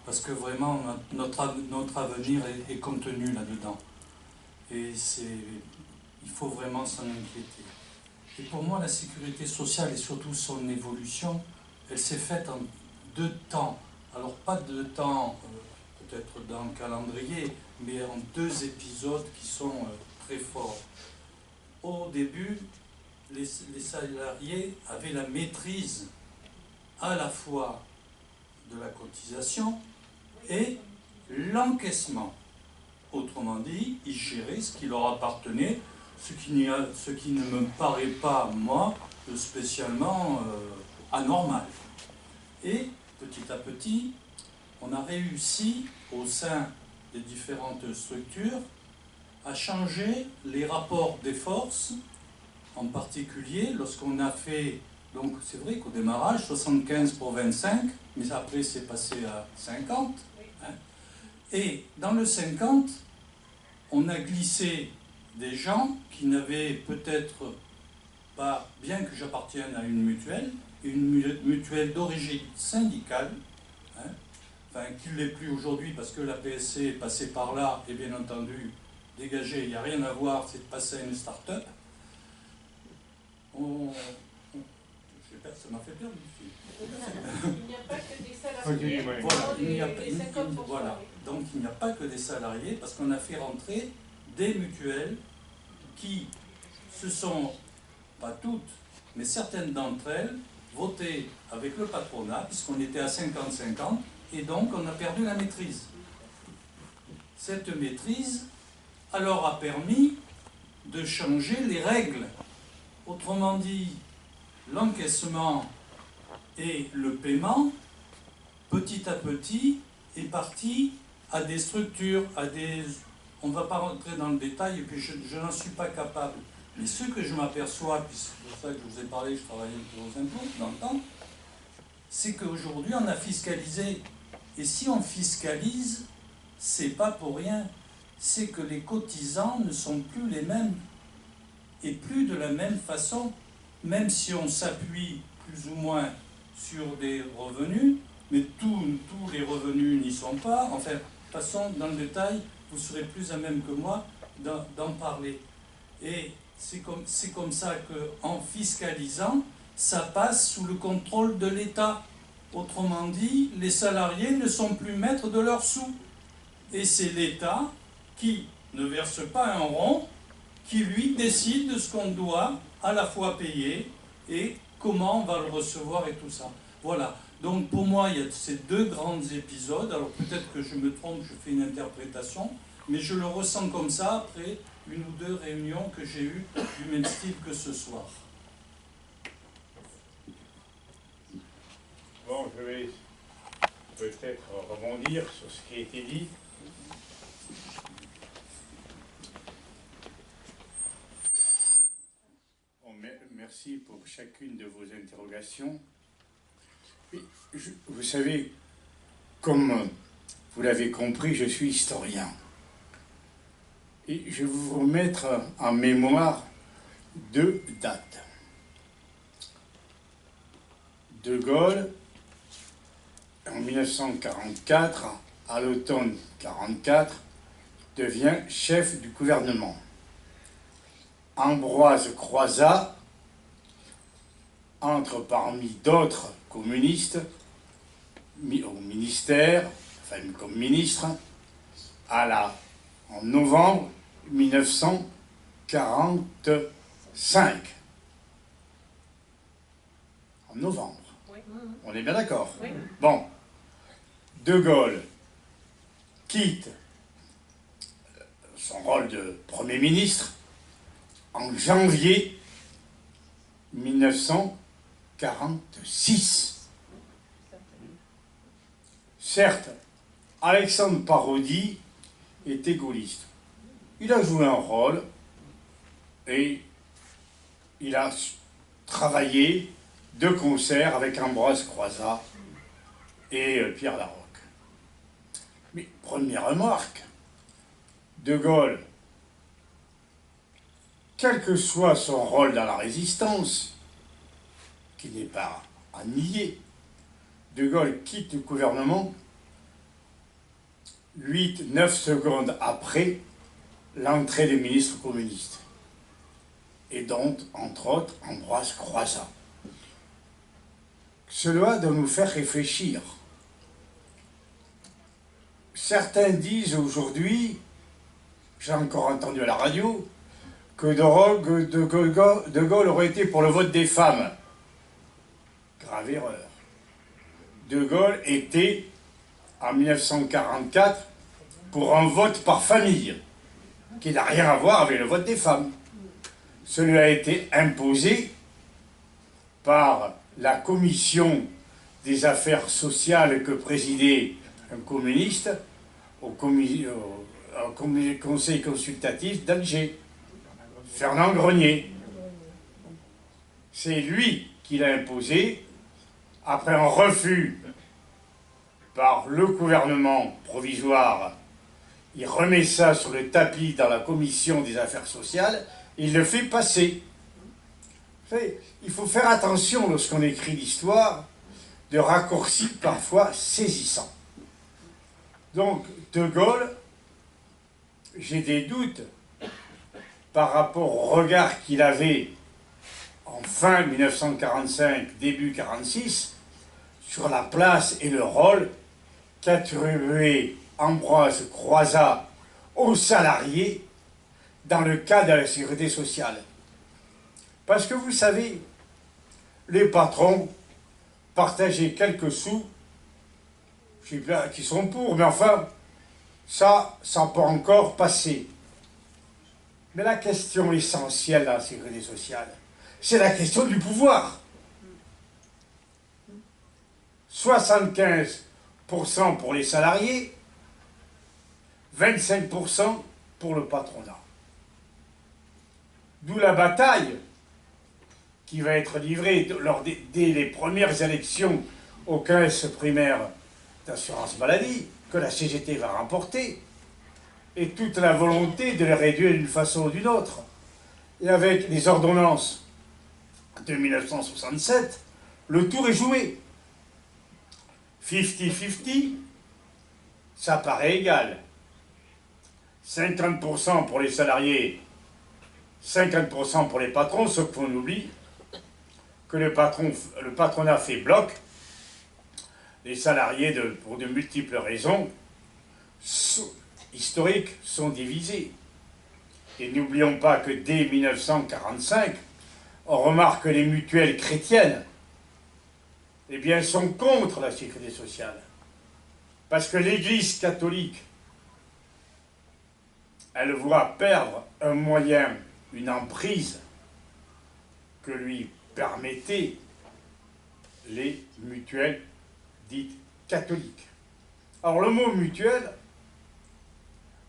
parce que vraiment notre avenir est contenu là-dedans. Et il faut vraiment s'en inquiéter. Et pour moi, la sécurité sociale et surtout son évolution, elle s'est faite en 2 temps. Alors pas 2 temps peut-être dans le calendrier, mais en 2 épisodes qui sont très forts. Au début, les salariés avaient la maîtrise à la fois de la cotisation et l'encaissement. Autrement dit, ils géraient ce qui leur appartenait, ce qui ne me paraît pas, moi, spécialement anormal. Et petit à petit, on a réussi, au sein des différentes structures, à changer les rapports des forces. En particulier, lorsqu'on a fait, donc c'est vrai qu'au démarrage, 75 pour 25, mais après c'est passé à 50. Hein. Et dans le 50, on a glissé des gens qui n'avaient peut-être bien que j'appartienne à une mutuelle d'origine syndicale, hein, enfin qui ne l'est plus aujourd'hui parce que la PSC est passée par là, et bien entendu, dégagée, il n'y a rien à voir, c'est de passer à une start-up. Ça m'a fait peur, ici. Il n'y a pas que des salariés. Voilà, donc il n'y a pas que des salariés, parce qu'on a fait rentrer des mutuelles qui se sont, pas toutes, mais certaines d'entre elles, votées avec le patronat, puisqu'on était à 50-50, et donc on a perdu la maîtrise. Cette maîtrise alors a permis de changer les règles. Autrement dit, l'encaissement et le paiement, petit à petit, est parti à des structures, à des... On ne va pas rentrer dans le détail, et puis je n'en suis pas capable. Mais ce que je m'aperçois, puis c'est pour ça que je vous ai parlé, je travaillais aux impôts dans le temps, c'est qu'aujourd'hui on a fiscalisé. Et si on fiscalise, c'est pas pour rien. C'est que les cotisants ne sont plus les mêmes. Et plus de la même façon. Même si on s'appuie plus ou moins sur des revenus, mais tous les revenus n'y sont pas. Enfin, de toute façon, dans le détail, vous serez plus à même que moi d'en parler. Et c'est comme ça qu'en fiscalisant, ça passe sous le contrôle de l'État. Autrement dit, les salariés ne sont plus maîtres de leurs sous. Et c'est l'État qui ne verse pas un rond, qui lui décide de ce qu'on doit à la fois payer et comment on va le recevoir et tout ça. Voilà. Donc pour moi, il y a ces deux grands épisodes. Alors peut-être que je me trompe, je fais une interprétation, mais je le ressens comme ça après une ou deux réunions que j'ai eues du même style que ce soir. Bon, je vais peut-être rebondir sur ce qui a été dit. Bon, merci pour chacune de vos interrogations. Vous savez, comme vous l'avez compris, je suis historien. Et je vais vous remettre en mémoire deux dates. De Gaulle, en 1944, à l'automne 1944, devient chef du gouvernement. Ambroise Croizat entre parmi d'autres communistes au ministère, enfin comme ministre, en novembre 1945. En novembre. Oui. On est bien d'accord? Oui. Bon. De Gaulle quitte son rôle de Premier ministre en janvier 1946. Certes, Alexandre Parodi était gaulliste. Il a joué un rôle et il a travaillé de concert avec Ambroise Croizat et Pierre Laroque. Mais première remarque, De Gaulle, quel que soit son rôle dans la résistance, qui n'est pas à nier, De Gaulle quitte le gouvernement 8-9 secondes après l'entrée des ministres communistes, et dont, entre autres, Ambroise Croizat. Cela doit nous faire réfléchir. Certains disent aujourd'hui, j'ai encore entendu à la radio, que De Gaulle aurait été pour le vote des femmes. Grave erreur. De Gaulle était, en 1944, pour un vote par famille, qui n'a rien à voir avec le vote des femmes. Celui a été imposé par la commission des affaires sociales que présidait un communiste au conseil consultatif d'Alger, Fernand Grenier. C'est lui qui l'a imposé après un refus par le gouvernement provisoire. Il remet ça sur le tapis dans la commission des affaires sociales, il le fait passer. Vous savez, il faut faire attention lorsqu'on écrit l'histoire de raccourcis parfois saisissants. Donc, De Gaulle, j'ai des doutes par rapport au regard qu'il avait en fin 1945, début 1946, sur la place et le rôle qu'attribuait Ambroise Croizat aux salariés dans le cadre de la sécurité sociale. Parce que vous savez, les patrons partageaient quelques sous, je sais pas qui sont pour, mais enfin, ça peut encore passer. Mais la question essentielle dans la sécurité sociale, c'est la question du pouvoir. 75% pour les salariés, 25% pour le patronat. D'où la bataille qui va être livrée dès les premières élections aux 15 primaires d'assurance maladie, que la CGT va remporter, et toute la volonté de les réduire d'une façon ou d'une autre. Et avec les ordonnances de 1967, le tour est joué. 50-50, ça paraît égal. 50% pour les salariés, 50% pour les patrons, sauf qu'on oublie que le patronat fait bloc. Les salariés, pour de multiples raisons historiques, sont divisés. Et n'oublions pas que dès 1945, on remarque que les mutuelles chrétiennes, eh bien, sont contre la sécurité sociale. Parce que l'Église catholique, elle voit perdre un moyen, une emprise que lui permettaient les mutuelles dites catholiques. Alors le mot mutuelle,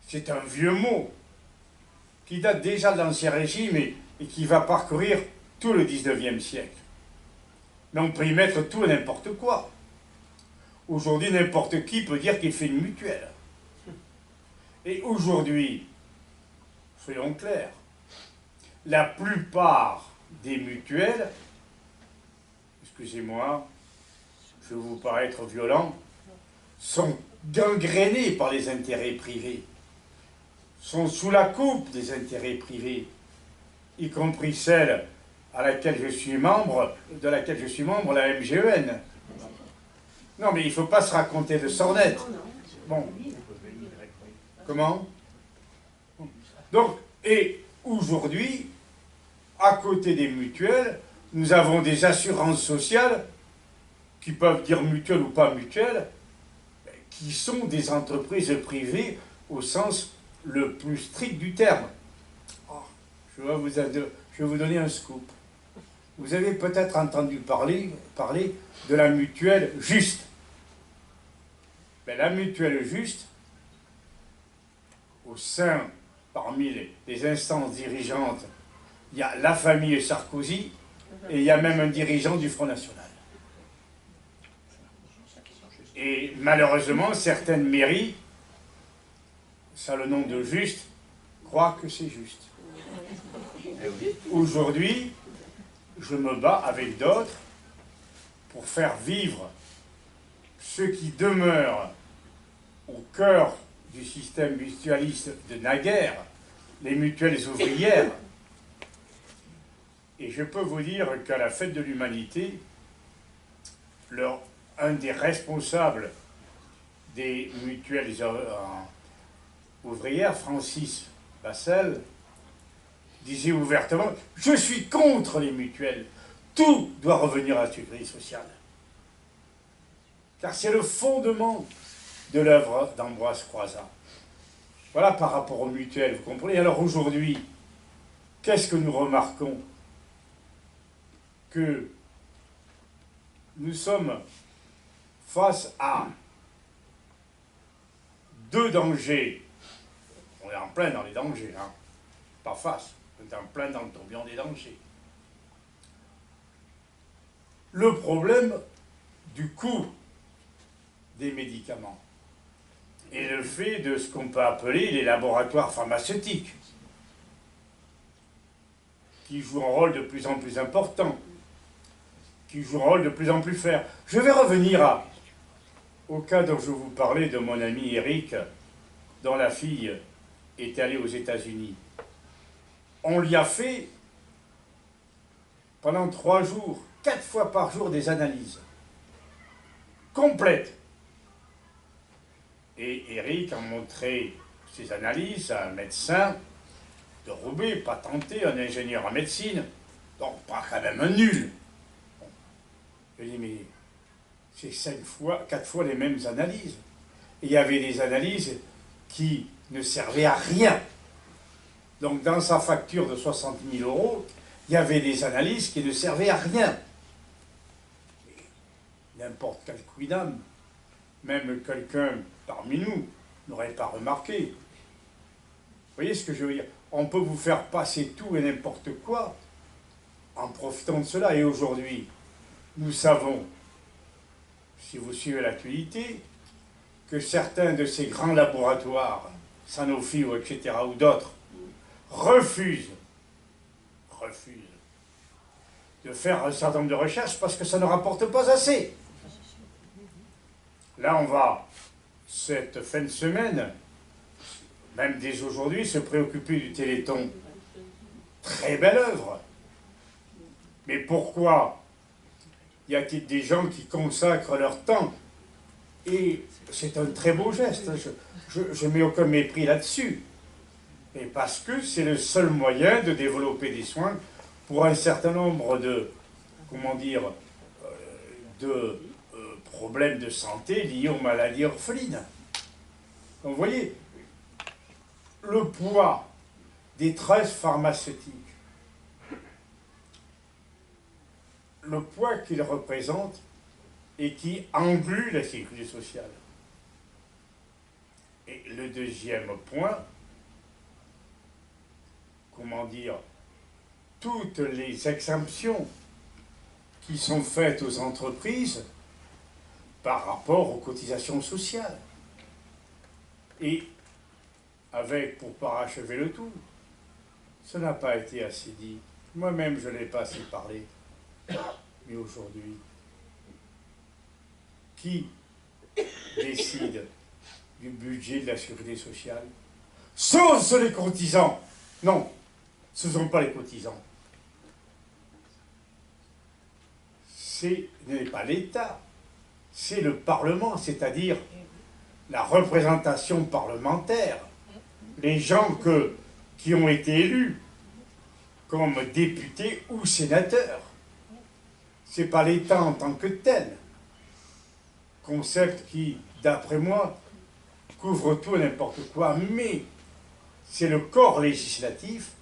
c'est un vieux mot qui date déjà de l'Ancien Régime et qui va parcourir tout le XIXe siècle. Mais on peut y mettre tout et n'importe quoi. Aujourd'hui, n'importe qui peut dire qu'il fait une mutuelle. Et aujourd'hui, soyons clairs, la plupart des mutuelles, excusez-moi, je vais vous paraître violent, sont gangrénées par les intérêts privés, sont sous la coupe des intérêts privés, y compris celle à laquelle je suis membre, de laquelle je suis membre, la MGEN. Non, mais il ne faut pas se raconter de sornettes. Bon. Comment? Donc, et aujourd'hui, à côté des mutuelles, nous avons des assurances sociales, qui peuvent dire mutuelles ou pas mutuelles, qui sont des entreprises privées au sens le plus strict du terme. Oh, je vais vous donner un scoop. Vous avez peut-être entendu parler de la mutuelle Juste. Mais la mutuelle Juste, au sein, parmi les instances dirigeantes, il y a la famille Sarkozy et il y a même un dirigeant du Front National. Et malheureusement, certaines mairies, ça a le nom de Juste, croient que c'est juste. Aujourd'hui, je me bats avec d'autres pour faire vivre ce qui demeure au cœur du système mutualiste de naguère, les mutuelles ouvrières. Et je peux vous dire qu'à la fête de l'humanité, un des responsables des mutuelles ouvrières, Francis Bassel, disait ouvertement « Je suis contre les mutuelles. Tout doit revenir à la sécurité sociale. » Car c'est le fondement de l'œuvre d'Ambroise Croizat. Voilà par rapport aux mutuelles, vous comprenez? Alors aujourd'hui, qu'est-ce que nous remarquons? Que nous sommes face à deux dangers. On est en plein dans les dangers, hein. Pas face, on est en plein dans le tourbillon des dangers. Le problème du coût des médicaments et le fait de ce qu'on peut appeler les laboratoires pharmaceutiques. qui joue un rôle de plus en plus important, qui joue un rôle de plus en plus fort. Je vais revenir au cas dont je vous parlais de mon ami Eric, dont la fille est allée aux États-Unis. On lui a fait, pendant 3 jours, 4 fois par jour, des analyses complètes. Et Eric a montré ses analyses à un médecin de Roubaix, pas tenté, un ingénieur en médecine, donc pas quand même un nul. Bon. Je dis, mais c'est 4 fois les mêmes analyses. Et il y avait des analyses qui ne servaient à rien. Donc dans sa facture de 60 000 €, il y avait des analyses qui ne servaient à rien. N'importe quel quidam, même quelqu'un parmi nous, n'aurait pas remarqué. Vous voyez ce que je veux dire? On peut vous faire passer tout et n'importe quoi en profitant de cela. Et aujourd'hui, nous savons, si vous suivez l'actualité, que certains de ces grands laboratoires, Sanofi ou etc., ou d'autres, refusent de faire un certain nombre de recherches parce que ça ne rapporte pas assez. Là, on va, cette fin de semaine, même dès aujourd'hui, se préoccuper du Téléthon. Très belle œuvre. Mais pourquoi y a-t-il des gens qui consacrent leur temps? Et c'est un très beau geste, je ne mets aucun mépris là-dessus. Et parce que c'est le seul moyen de développer des soins pour un certain nombre de, problèmes de santé liés aux maladies orphelines. Donc vous voyez, le poids des trusts pharmaceutiques, le poids qu'ils représentent et qui engluent la sécurité sociale. Et le deuxième point, toutes les exemptions qui sont faites aux entreprises par rapport aux cotisations sociales. Et avec, pour parachever le tout, ça n'a pas été assez dit. Moi-même, je n'ai pas assez parlé. Mais aujourd'hui, qui décide du budget de la sécurité sociale? Ce sont les cotisants. Non, ce ne sont pas les cotisants. Ce n'est pas l'État, c'est le Parlement, c'est-à-dire la représentation parlementaire. Les gens qui ont été élus comme députés ou sénateurs. Ce n'est pas l'État en tant que tel. Concept qui, d'après moi, couvre tout et n'importe quoi, mais c'est le corps législatif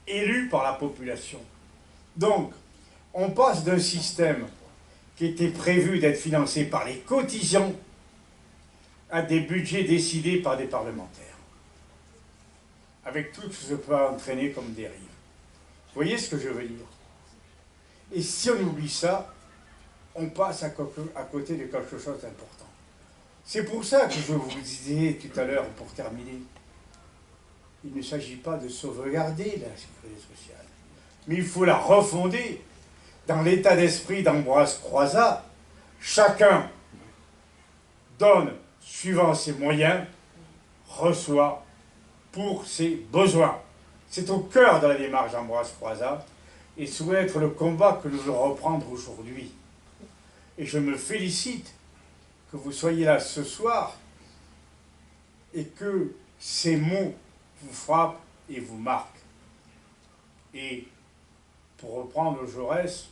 élu par la population. Donc, on passe d'un système qui était prévu d'être financé par les cotisants à des budgets décidés par des parlementaires. Avec tout ce que ça peut entraîner comme dérive. Vous voyez ce que je veux dire? Et si on oublie ça, on passe à côté de quelque chose d'important. C'est pour ça que je vous disais tout à l'heure, pour terminer, il ne s'agit pas de sauvegarder la sécurité sociale, mais il faut la refonder dans l'état d'esprit d'Ambroise Croizat. Chacun donne, suivant ses moyens, reçoit pour ses besoins. C'est au cœur de la démarche d'Ambroise Croizat, et ça doit être le combat que nous allons reprendre aujourd'hui. Et je me félicite que vous soyez là ce soir et que ces mots vous frappent et vous marquent. Et pour reprendre Jaurès,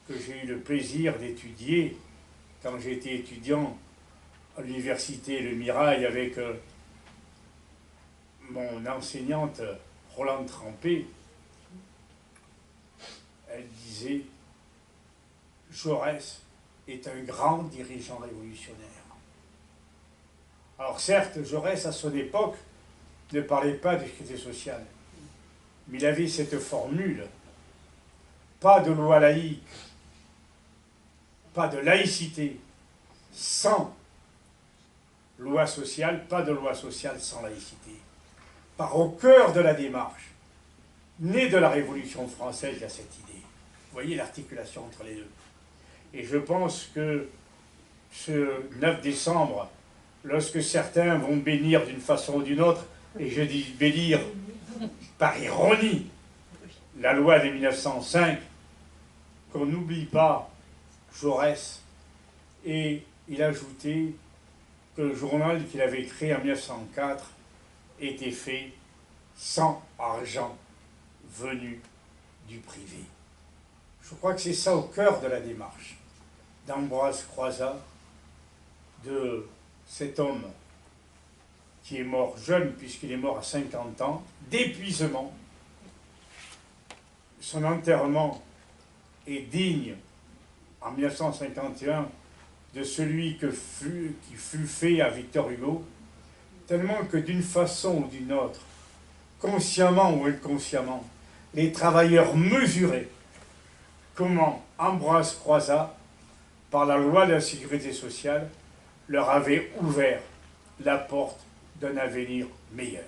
que j'ai eu le plaisir d'étudier quand j'étais étudiant à l'université Le Mirail avec mon enseignante Rolande Trempé, elle disait « Jaurès est un grand dirigeant révolutionnaire ». Alors certes, Jaurès, à son époque, ne parlait pas de sécurité sociale, mais il avait cette formule, pas de loi laïque, pas de laïcité sans loi sociale, pas de loi sociale sans laïcité. Par au cœur de la démarche, né de la Révolution française, il y a cette idée. Vous voyez l'articulation entre les deux. Et je pense que ce 9 décembre, lorsque certains vont bénir d'une façon ou d'une autre, et je dis bénir par ironie, la loi de 1905, qu'on n'oublie pas Jaurès, et il ajoutait que le journal qu'il avait créé en 1904 était fait sans argent venu du privé. Je crois que c'est ça au cœur de la démarche d'Ambroise Croizat, de cet homme qui est mort jeune, puisqu'il est mort à 50 ans, d'épuisement. Son enterrement est digne, en 1951, de celui qui fut fait à Victor Hugo, tellement que d'une façon ou d'une autre, consciemment ou inconsciemment, les travailleurs mesuraient comment Ambroise Croizat, par la loi de la sécurité sociale, leur avait ouvert la porte d'un avenir meilleur.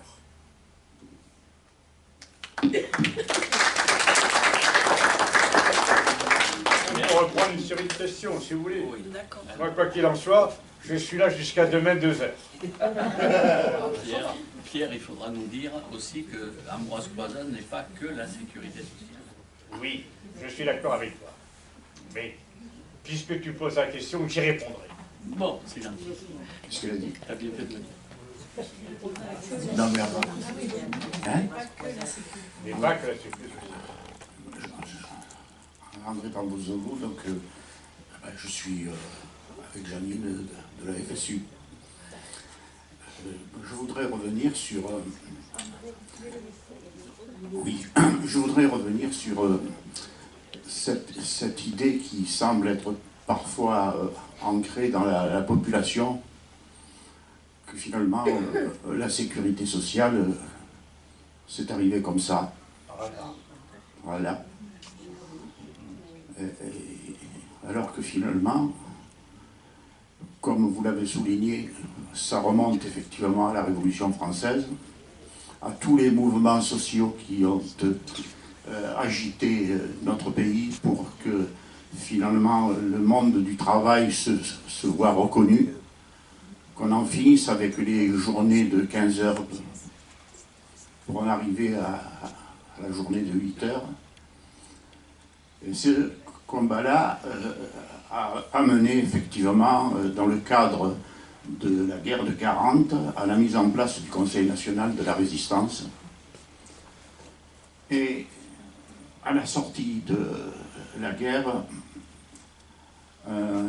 On peut reprendre une série de questions, si vous voulez. Oui. Moi, quoi qu'il en soit, je suis là jusqu'à demain 2h. Pierre, il faudra nous dire aussi que Ambroise Croizat n'est pas que la sécurité sociale. Oui, je suis d'accord avec toi. Mais, puisque tu poses la question, j'y répondrai. Bon, c'est gentil. Qu'est-ce qu'elle a dit? T'as bien fait de me dire. Non, mais avant. Hein? Mais pas que la sécurité sociale. André Pambozoglu, donc je suis avec Janine de la FSU. Je voudrais revenir sur... oui, je voudrais revenir sur cette idée qui semble être parfois ancrée dans la population, que finalement la sécurité sociale, c'est arrivé comme ça. Voilà. Alors que finalement, comme vous l'avez souligné, ça remonte effectivement à la Révolution française, à tous les mouvements sociaux qui ont agité notre pays pour que finalement le monde du travail se voit reconnu, qu'on en finisse avec les journées de 15 heures pour en arriver à la journée de 8 heures. Et ce combat-là a amené effectivement, dans le cadre de la guerre de 40, à la mise en place du Conseil national de la résistance. Et à la sortie de la guerre, un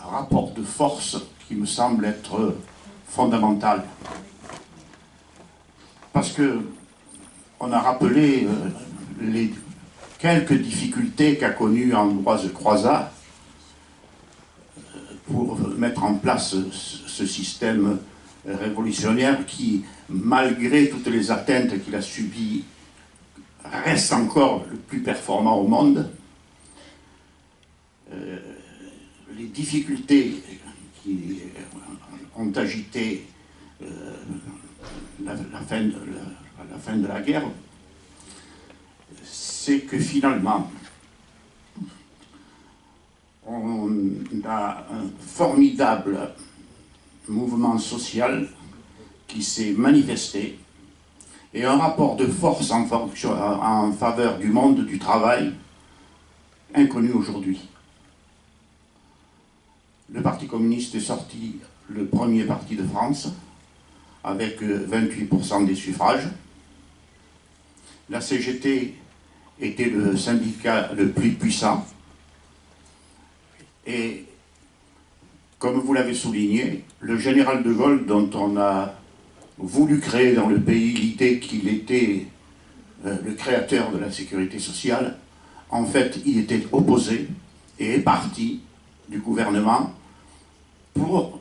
rapport de force qui me semble être fondamental. Parce que on a rappelé les quelques difficultés qu'a connues Ambroise Croizat pour mettre en place ce système révolutionnaire qui, malgré toutes les atteintes qu'il a subies, reste encore le plus performant au monde. Les difficultés qui ont agité la fin de la guerre, c'est que finalement, on a un formidable mouvement social qui s'est manifesté et un rapport de force en faveur du monde du travail inconnu aujourd'hui. Le Parti communiste est sorti le premier parti de France avec 28% des suffrages. La CGT était le syndicat le plus puissant. Et, comme vous l'avez souligné, le général de Gaulle, dont on a voulu créer dans le pays l'idée qu'il était le créateur de la sécurité sociale, en fait, il était opposé et est parti du gouvernement pour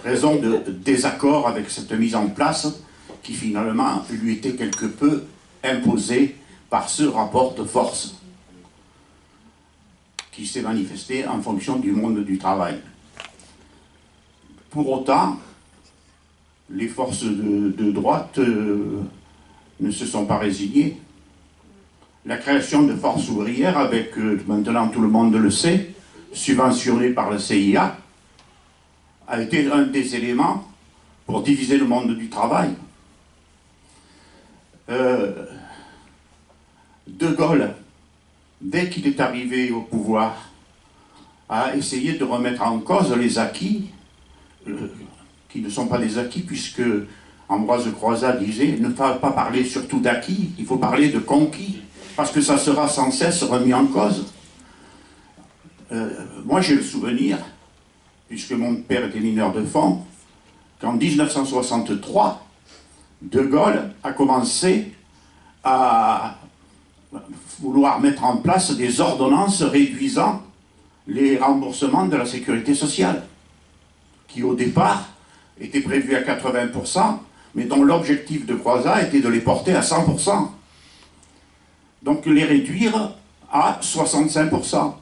raison de désaccord avec cette mise en place qui finalement lui était quelque peu imposée par ce rapport de force qui s'est manifesté en fonction du monde du travail. Pour autant, les forces de droite ne se sont pas résignées la création de forces ouvrières avec, maintenant tout le monde le sait, subventionné par le CIA, a été un des éléments pour diviser le monde du travail. De Gaulle, dès qu'il est arrivé au pouvoir, a essayé de remettre en cause les acquis, qui ne sont pas des acquis, puisque Ambroise Croizat disait « Ne faut pas parler surtout d'acquis, il faut parler de conquis, parce que ça sera sans cesse remis en cause. » Moi j'ai le souvenir, puisque mon père était mineur de fond, qu'en 1963, De Gaulle a commencé à vouloir mettre en place des ordonnances réduisant les remboursements de la sécurité sociale, qui au départ étaient prévus à 80%, mais dont l'objectif de Croizat était de les porter à 100%. Donc les réduire à 65%.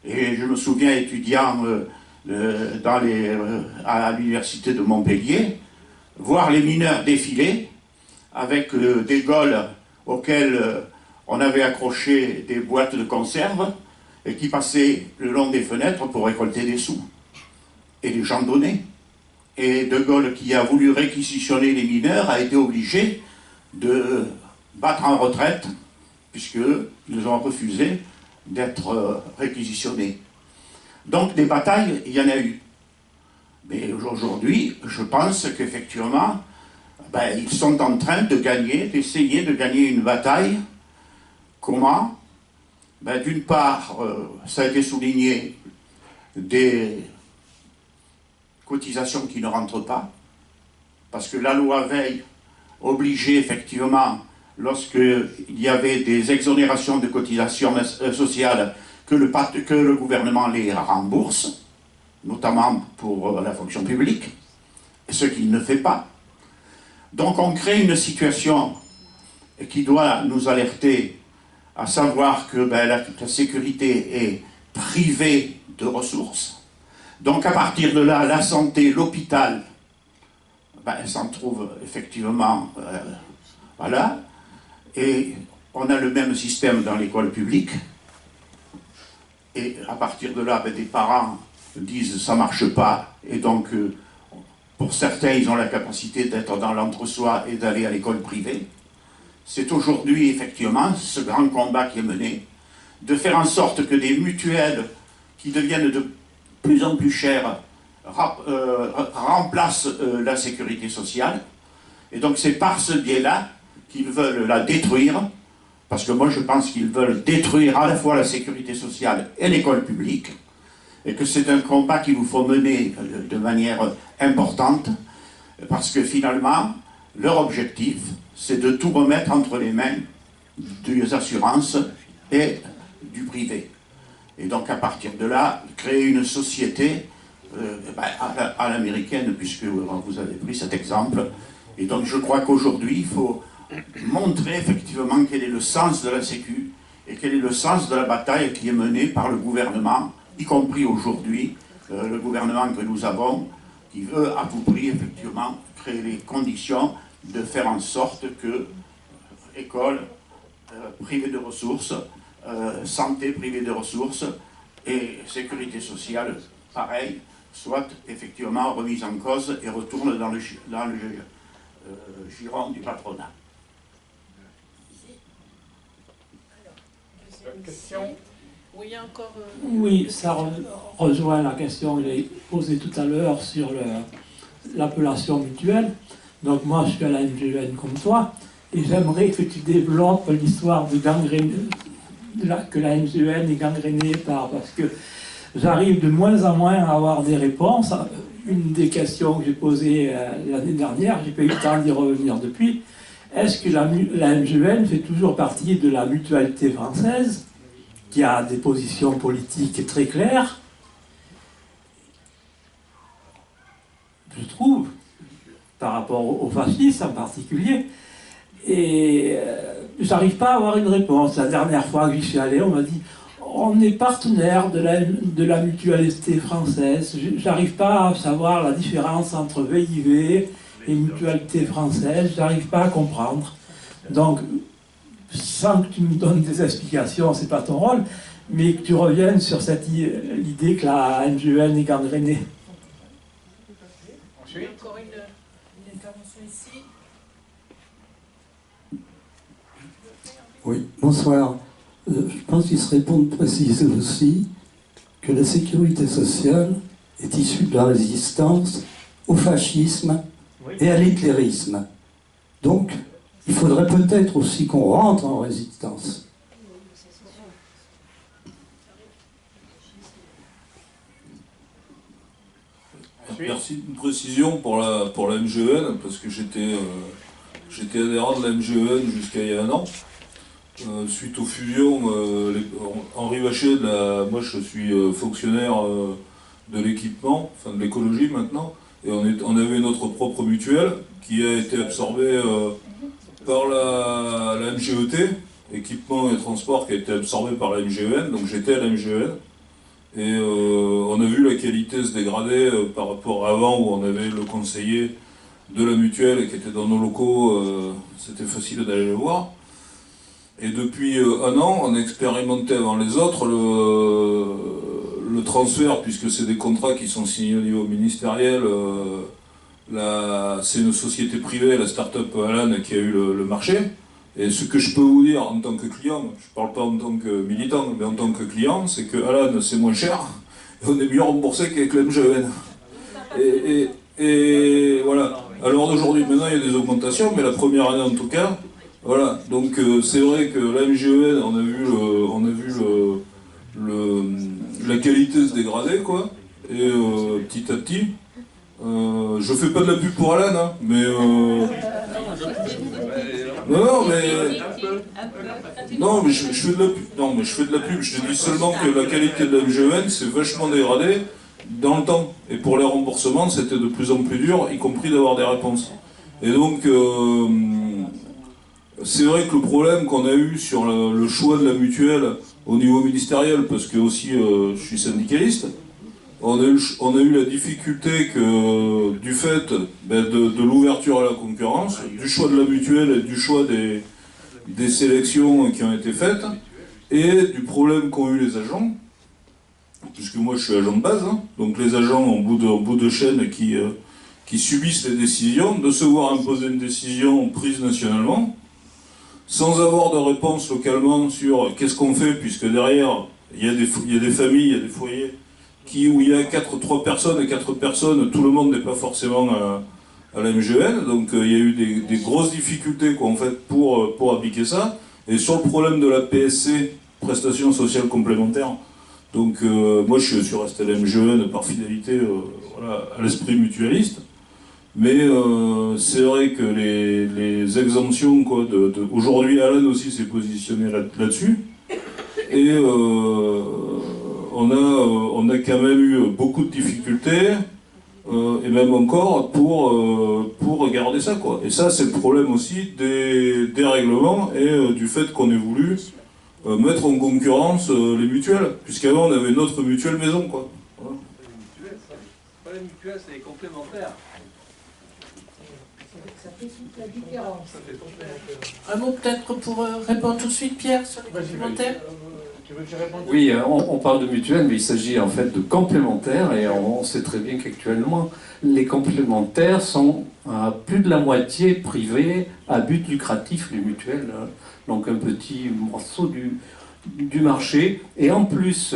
Et je me souviens, étudiant à l'université de Montpellier, voir les mineurs défiler avec des gaules auxquelles on avait accroché des boîtes de conserve et qui passaient le long des fenêtres pour récolter des sous. Et les gens donnaient. Et De Gaulle, qui a voulu réquisitionner les mineurs, a été obligé de battre en retraite, puisqu'ils ont refusé d'être réquisitionnés. Donc des batailles, il y en a eu. Mais aujourd'hui, je pense qu'effectivement, ils sont en train de gagner, d'essayer de gagner une bataille. Comment? D'une part, ça a été souligné, des cotisations qui ne rentrent pas, parce que la loi Veil obligeait effectivement, lorsqu'il y avait des exonérations de cotisations sociales, que le gouvernement les rembourse, notamment pour la fonction publique, ce qu'il ne fait pas. Donc on crée une situation qui doit nous alerter, à savoir que la sécurité est privée de ressources. Donc à partir de là, la santé, l'hôpital, s'en trouve effectivement, voilà. Et on a le même système dans l'école publique. Et à partir de là, des parents disent ça ne marche pas. Et donc, pour certains, ils ont la capacité d'être dans l'entre-soi et d'aller à l'école privée. C'est aujourd'hui, effectivement, ce grand combat qui est mené, de faire en sorte que des mutuelles qui deviennent de plus en plus chères remplacent la sécurité sociale. Et donc, c'est par ce biais-là qu'ils veulent la détruire, parce que moi je pense qu'ils veulent détruire à la fois la sécurité sociale et l'école publique, et que c'est un combat qu'il nous faut mener de manière importante, parce que finalement, leur objectif, c'est de tout remettre entre les mains des assurances et du privé. Et donc à partir de là, créer une société à l'américaine, puisque vous avez pris cet exemple. Et donc je crois qu'aujourd'hui, il faut montrer effectivement quel est le sens de la Sécu et quel est le sens de la bataille qui est menée par le gouvernement, y compris aujourd'hui, le gouvernement que nous avons, qui veut à tout prix effectivement créer les conditions de faire en sorte que école privée de ressources, santé privée de ressources et sécurité sociale, pareil, soit effectivement remise en cause et retourne dans le giron du patronat. Question. Oui, encore. Oui, ça rejoint la question que j'ai posée tout à l'heure sur l'appellation mutuelle. Donc moi, je suis à la MGN comme toi, et j'aimerais que tu développes l'histoire de que la MGN est gangrénée parce que j'arrive de moins en moins à avoir des réponses. Une des questions que j'ai posées l'année dernière, j'ai pas eu le temps d'y revenir depuis. Est-ce que la MGN fait toujours partie de la mutualité française, qui a des positions politiques très claires, je trouve, par rapport aux fascistes en particulier, et j'arrive pas à avoir une réponse. La dernière fois que j'y suis allé, on m'a dit on est partenaire de la mutualité française. J'arrive pas à savoir la différence entre VIV et mutualité française, j'arrive pas à comprendre. Donc, sans que tu me donnes des explications, c'est pas ton rôle, mais que tu reviennes sur cette l'idée que la NGEN est gangrénée. Ensuite, Encore une intervention ici. Oui, bonsoir. Je pense qu'il serait bon de préciser aussi que la sécurité sociale est issue de la résistance au fascisme et à l'hitlérisme. Donc, il faudrait peut-être aussi qu'on rentre en résistance. Merci. Une précision pour la MGEN, parce que j'étais adhérent de la MGEN jusqu'à il y a un an. Suite aux fusions, Henri Vacher, moi je suis fonctionnaire de l'équipement, enfin de l'écologie maintenant, et on avait notre propre mutuelle qui a été absorbée par la MGET, équipement et transport, qui a été absorbée par la MGEN, donc j'étais à la MGEN. Et on a vu la qualité se dégrader par rapport à avant où on avait le conseiller de la mutuelle qui était dans nos locaux, c'était facile d'aller le voir. Et depuis un an, on a expérimenté avant les autres le transfert, puisque c'est des contrats qui sont signés au niveau ministériel. C'est une société privée, la start-up Alan, qui a eu le marché. Et ce que je peux vous dire en tant que client, je ne parle pas en tant que militant, mais en tant que client, c'est que Alan c'est moins cher, et on est mieux remboursé qu'avec la MGEN. Et voilà. Alors d'aujourd'hui, maintenant il y a des augmentations, mais la première année en tout cas, voilà. Donc c'est vrai que la MGEN, on a vu la qualité se dégrader, quoi. Et petit à petit, je fais pas de la pub pour Alan, hein, mais non, mais je fais de la pub. Non, mais je fais de la pub. Je dis seulement que la qualité de la MGEN s'est vachement dégradée dans le temps. Et pour les remboursements, c'était de plus en plus dur, y compris d'avoir des réponses. Et donc, c'est vrai que le problème qu'on a eu sur le choix de la mutuelle au niveau ministériel, parce que aussi je suis syndicaliste, on a eu la difficulté que, du fait de l'ouverture à la concurrence, du choix de la mutuelle et du choix des sélections qui ont été faites, et du problème qu'ont eu les agents, puisque moi je suis agent de base, hein, donc les agents en bout de chaîne qui subissent les décisions, de se voir imposer une décision prise nationalement, sans avoir de réponse localement sur qu'est-ce qu'on fait, puisque derrière, il y a des familles, il y a des foyers, où il y a 3 personnes, et 4 personnes, tout le monde n'est pas forcément à la MGEN, donc il y a eu des grosses difficultés quoi, en fait, pour appliquer ça. Et sur le problème de la PSC, prestation sociale complémentaire, donc moi je suis resté à la MGEN par fidélité voilà, à l'esprit mutualiste, mais c'est vrai que les exemptions, quoi, aujourd'hui Alan aussi s'est positionné là-dessus, et on a quand même eu beaucoup de difficultés, et même encore, pour garder ça, quoi. Et ça, c'est le problème aussi des règlements et du fait qu'on ait voulu mettre en concurrence les mutuelles, puisqu'avant on avait notre mutuelle maison, quoi. Voilà. Pas les mutuelles, c'est les complémentaires. Ça fait toute la différence. Ça fait complémentaire. Un mot peut-être pour répondre tout de suite, Pierre, sur les complémentaires. Oui, on parle de mutuelle, mais il s'agit en fait de complémentaires, et on sait très bien qu'actuellement, les complémentaires sont à plus de la moitié privés à but lucratif, les mutuelles, hein. Donc un petit morceau du marché, et en plus,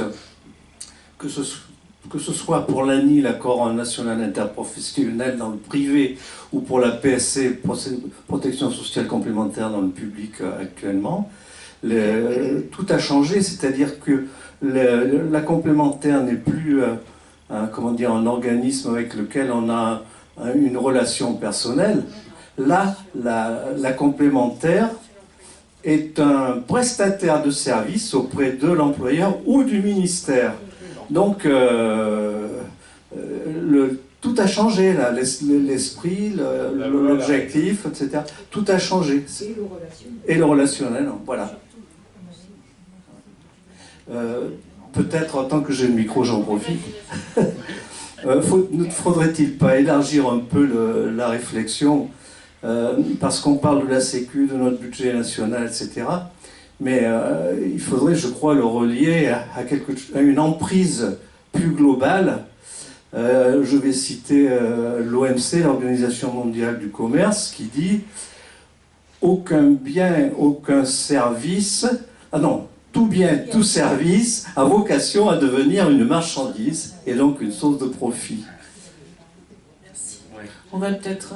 que ce soit pour l'ANI, l'accord national interprofessionnel dans le privé, ou pour la PSC, protection sociale complémentaire dans le public actuellement, tout a changé, c'est-à-dire que la complémentaire n'est plus un organisme avec lequel on a une relation personnelle. Là, la complémentaire est un prestataire de service auprès de l'employeur ou du ministère. Donc, tout a changé, là, l'esprit, l'objectif, etc. Tout a changé. Et le relationnel, voilà. Peut-être, tant que j'ai le micro, j'en profite. Ne faudrait-il pas élargir un peu la réflexion parce qu'on parle de la Sécu, de notre budget national, etc. Mais il faudrait, je crois, le relier à une emprise plus globale. Je vais citer l'OMC, l'Organisation mondiale du commerce, qui dit « Aucun bien, aucun service... » Ah non, tout bien, tout service a vocation à devenir une marchandise et donc une source de profit. Merci. On va peut-être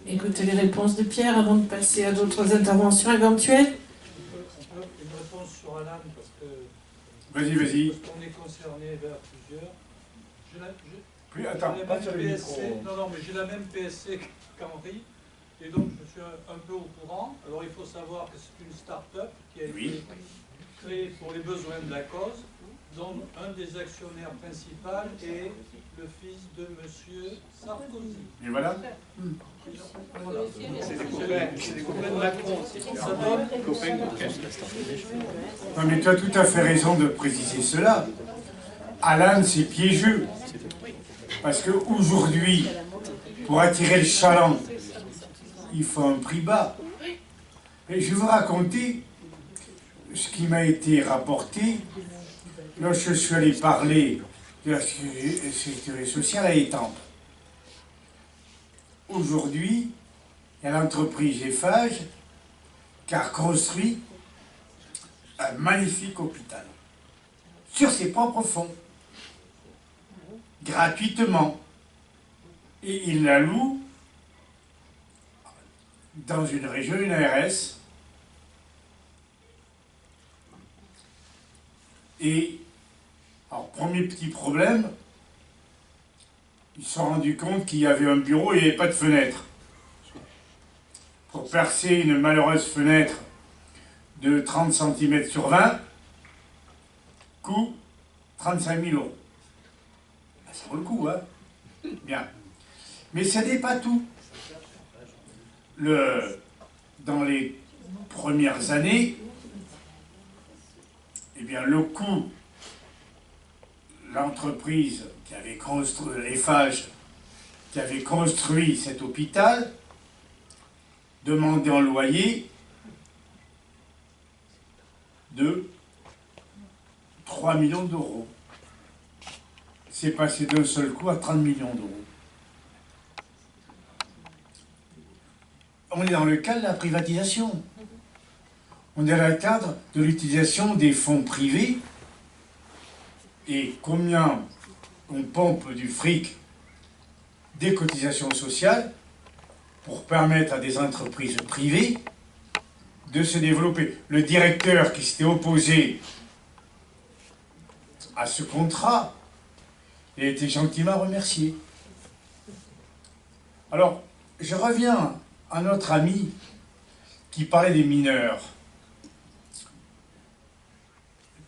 écouter les réponses de Pierre avant de passer à d'autres interventions éventuelles. Une réponse sur Alan, parce que... Vas-y. Parce qu'on est concerné vers plusieurs. Attends, pas sur le micro. Non, mais j'ai la même PSC qu'Henri, et donc je suis un peu au courant. Alors il faut savoir que c'est une start-up qui a été créée pour les besoins de la cause, dont un des actionnaires principaux est le fils de M. Sarkozy. Et voilà. Voilà. C'est des copains de Macron. Non, mais tu as tout à fait raison de préciser cela. Alan, c'est piégeux. Parce qu'aujourd'hui, pour attirer le chaland, il faut un prix bas. Et je vais vous raconter ce qui m'a été rapporté lorsque je suis allé parler de la sécurité sociale à Étampes. Aujourd'hui, il y a l'entreprise Eiffage qui a construit un magnifique hôpital sur ses propres fonds, gratuitement. Et il la loue dans une région, une ARS. Et, alors, premier petit problème, ils se sont rendus compte qu'il y avait un bureau et il n'y avait pas de fenêtre. Pour percer une malheureuse fenêtre de 30 cm sur 20, coût 35 000 €. Ça vaut le coup, hein? Bien. Mais ce n'est pas tout. Dans les premières années, eh bien, le coût, l'entreprise qui avait construit, Eiffage, qui avait construit cet hôpital, demandait en loyer de 3 millions d'euros. C'est passé d'un seul coup à 30 millions d'euros. On est dans le cadre de la privatisation. On est dans le cadre de l'utilisation des fonds privés. Et combien on pompe du fric des cotisations sociales pour permettre à des entreprises privées de se développer. Le directeur qui s'était opposé à ce contrat a été gentiment remercié. Alors, je reviens à notre ami qui parlait des mineurs.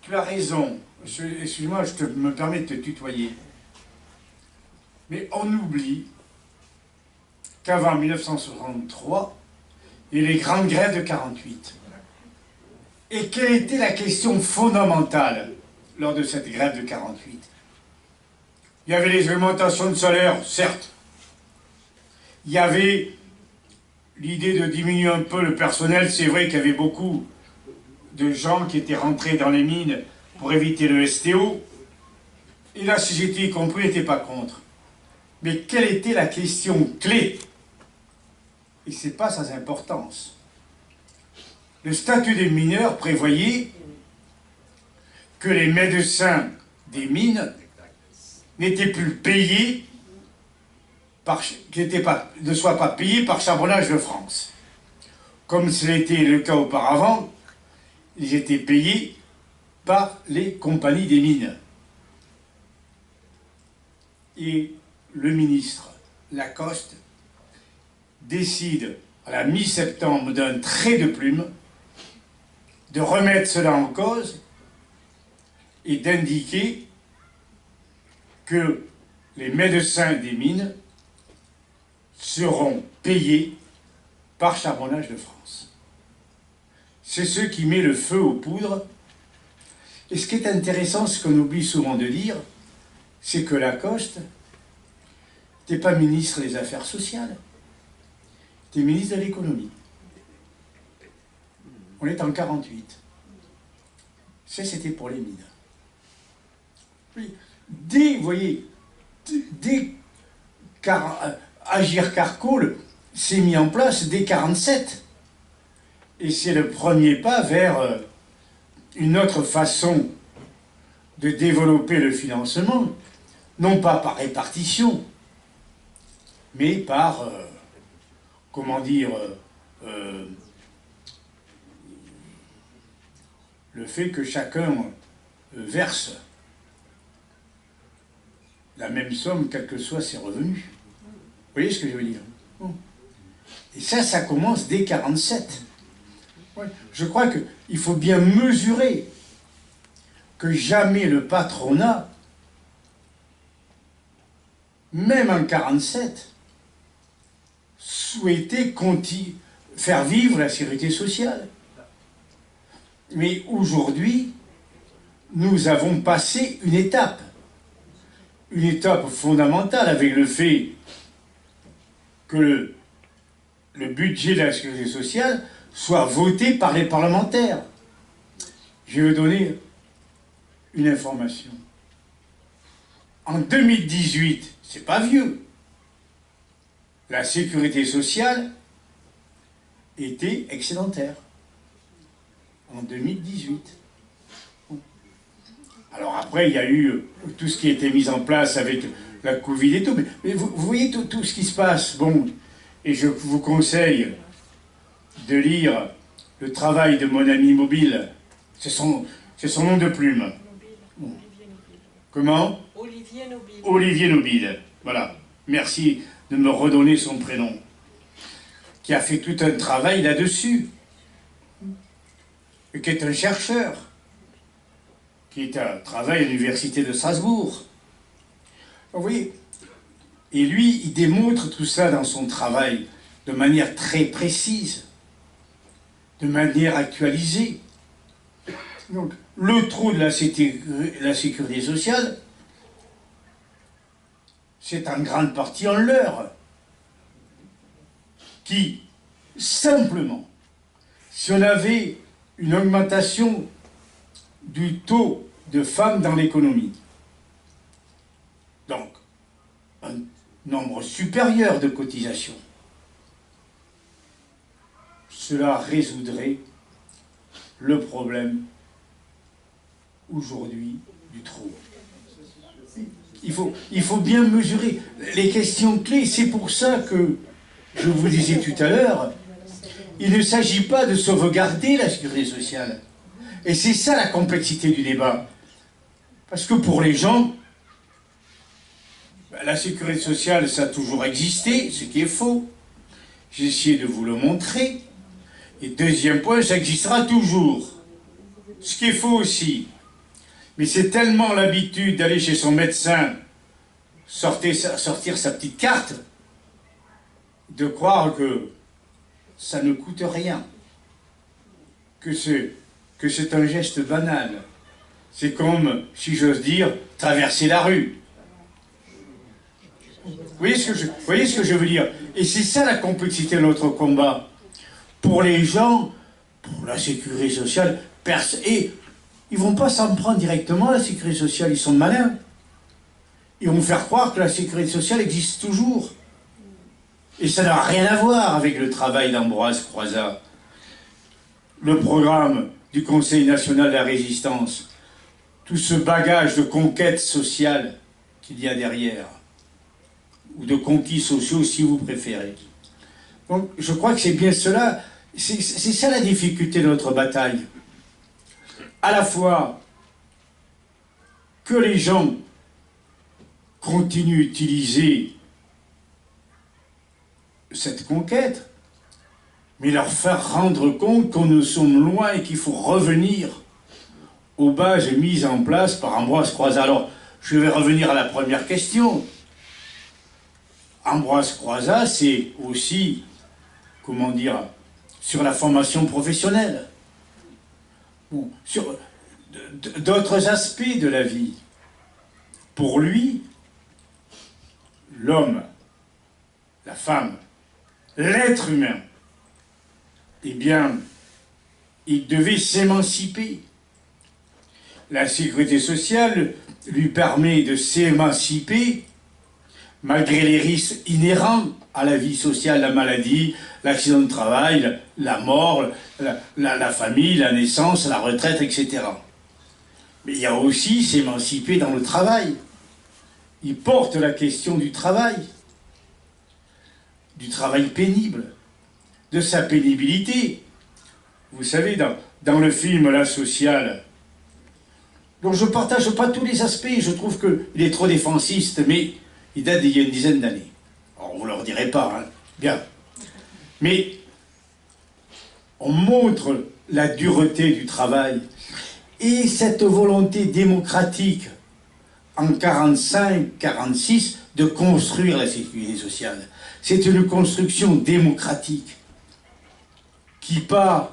Tu as raison. Excuse-moi, me permets de te tutoyer. Mais on oublie qu'avant 1963, il y a eu les grandes grèves de 48. Et quelle était la question fondamentale lors de cette grève de 48? Il y avait les augmentations de salaire, certes. Il y avait l'idée de diminuer un peu le personnel. C'est vrai qu'il y avait beaucoup de gens qui étaient rentrés dans les mines pour éviter le STO. Et la CGT y compris n'était pas contre. Mais quelle était la question clé? Et ce n'est pas sans importance. Le statut des mineurs prévoyait que les médecins des mines n'étaient plus payés ne soient pas payés par Charbonnage de France. Comme c'était le cas auparavant, ils étaient payés par les compagnies des mines. Et le ministre Lacoste décide à la mi-septembre d'un trait de plume de remettre cela en cause et d'indiquer que les médecins des mines seront payés par Charbonnage de France. C'est ce qui met le feu aux poudres. Et ce qui est intéressant, ce qu'on oublie souvent de dire, c'est que Lacoste n'était pas ministre des Affaires sociales. était ministre de l'économie. On est en 48. Ça, c'était pour les mines. Vous voyez, dès Agir Carco s'est mis en place dès 47. Et c'est le premier pas vers une autre façon de développer le financement, non pas par répartition, mais par, comment dire, le fait que chacun verse la même somme, quels que soient ses revenus. Vous voyez ce que je veux dire? Et ça commence dès 47. Ouais. Je crois qu'il faut bien mesurer que jamais le patronat, même en 47, souhaitait faire vivre la sécurité sociale. Mais aujourd'hui, nous avons passé une étape fondamentale avec le fait que le budget de la sécurité sociale soit voté par les parlementaires. Je vais vous donner une information. En 2018, c'est pas vieux, la sécurité sociale était excédentaire. En 2018. Alors après, il y a eu tout ce qui a été mis en place avec la Covid et tout. Mais vous voyez tout ce qui se passe. Bon, et je vous conseille de lire le travail de mon ami Mobile. C'est son nom de plume. Bon. Comment? Olivier Nobile. Olivier Nobile. Voilà. Merci de me redonner son prénom. Qui a fait tout un travail là-dessus. Et qui est un chercheur. Qui travaille à l'université de Strasbourg. Vous voyez? Et lui, il démontre tout ça dans son travail de manière très précise, de manière actualisée. Donc, le trou de la sécurité sociale, c'est en grande partie un leurre qui, simplement, si on avait une augmentation du taux de femmes dans l'économie, donc un nombre supérieur de cotisations, cela résoudrait le problème aujourd'hui du trou. Il faut bien mesurer les questions clés. C'est pour ça que, je vous disais tout à l'heure, il ne s'agit pas de sauvegarder la sécurité sociale. Et c'est ça la complexité du débat. Parce que pour les gens, la sécurité sociale, ça a toujours existé, ce qui est faux. J'ai essayé de vous le montrer. Et deuxième point, ça existera toujours. Ce qui est faux aussi. Mais c'est tellement l'habitude d'aller chez son médecin, sortir sa petite carte, de croire que ça ne coûte rien. Que c'est un geste banal. C'est comme, si j'ose dire, traverser la rue. Vous voyez ce que je veux dire? Et c'est ça la complexité de notre combat. Pour les gens, pour la sécurité sociale, et ils ne vont pas s'en prendre directement à la sécurité sociale, ils sont malins. Ils vont faire croire que la sécurité sociale existe toujours. Et ça n'a rien à voir avec le travail d'Ambroise Croizat. Le programme du Conseil national de la résistance, tout ce bagage de conquête sociale qu'il y a derrière, ou de conquis sociaux si vous préférez. Donc je crois que c'est bien cela, c'est ça la difficulté de notre bataille. À la fois que les gens continuent d'utiliser cette conquête, mais leur faire rendre compte qu'on nous sommes loin et qu'il faut revenir aux bases mises en place par Ambroise Croizat. Alors, je vais revenir à la première question. Ambroise Croizat, c'est aussi, comment dire, sur la formation professionnelle, bon, sur d'autres aspects de la vie. Pour lui, l'homme, la femme, l'être humain, eh bien, il devait s'émanciper. La sécurité sociale lui permet de s'émanciper malgré les risques inhérents à la vie sociale, la maladie, l'accident de travail, la mort, la famille, la naissance, la retraite, etc. Mais il y a aussi s'émanciper dans le travail. Il porte la question du travail pénible, de sa pénibilité. Vous savez, dans le film La Sociale, dont je ne partage pas tous les aspects, je trouve qu'il est trop défensiste, mais il date d'il y a une dizaine d'années. Alors, vous ne leur direz pas, hein. Bien. Mais on montre la dureté du travail et cette volonté démocratique en 1945-1946 de construire la sécurité sociale. C'est une construction démocratique qui prend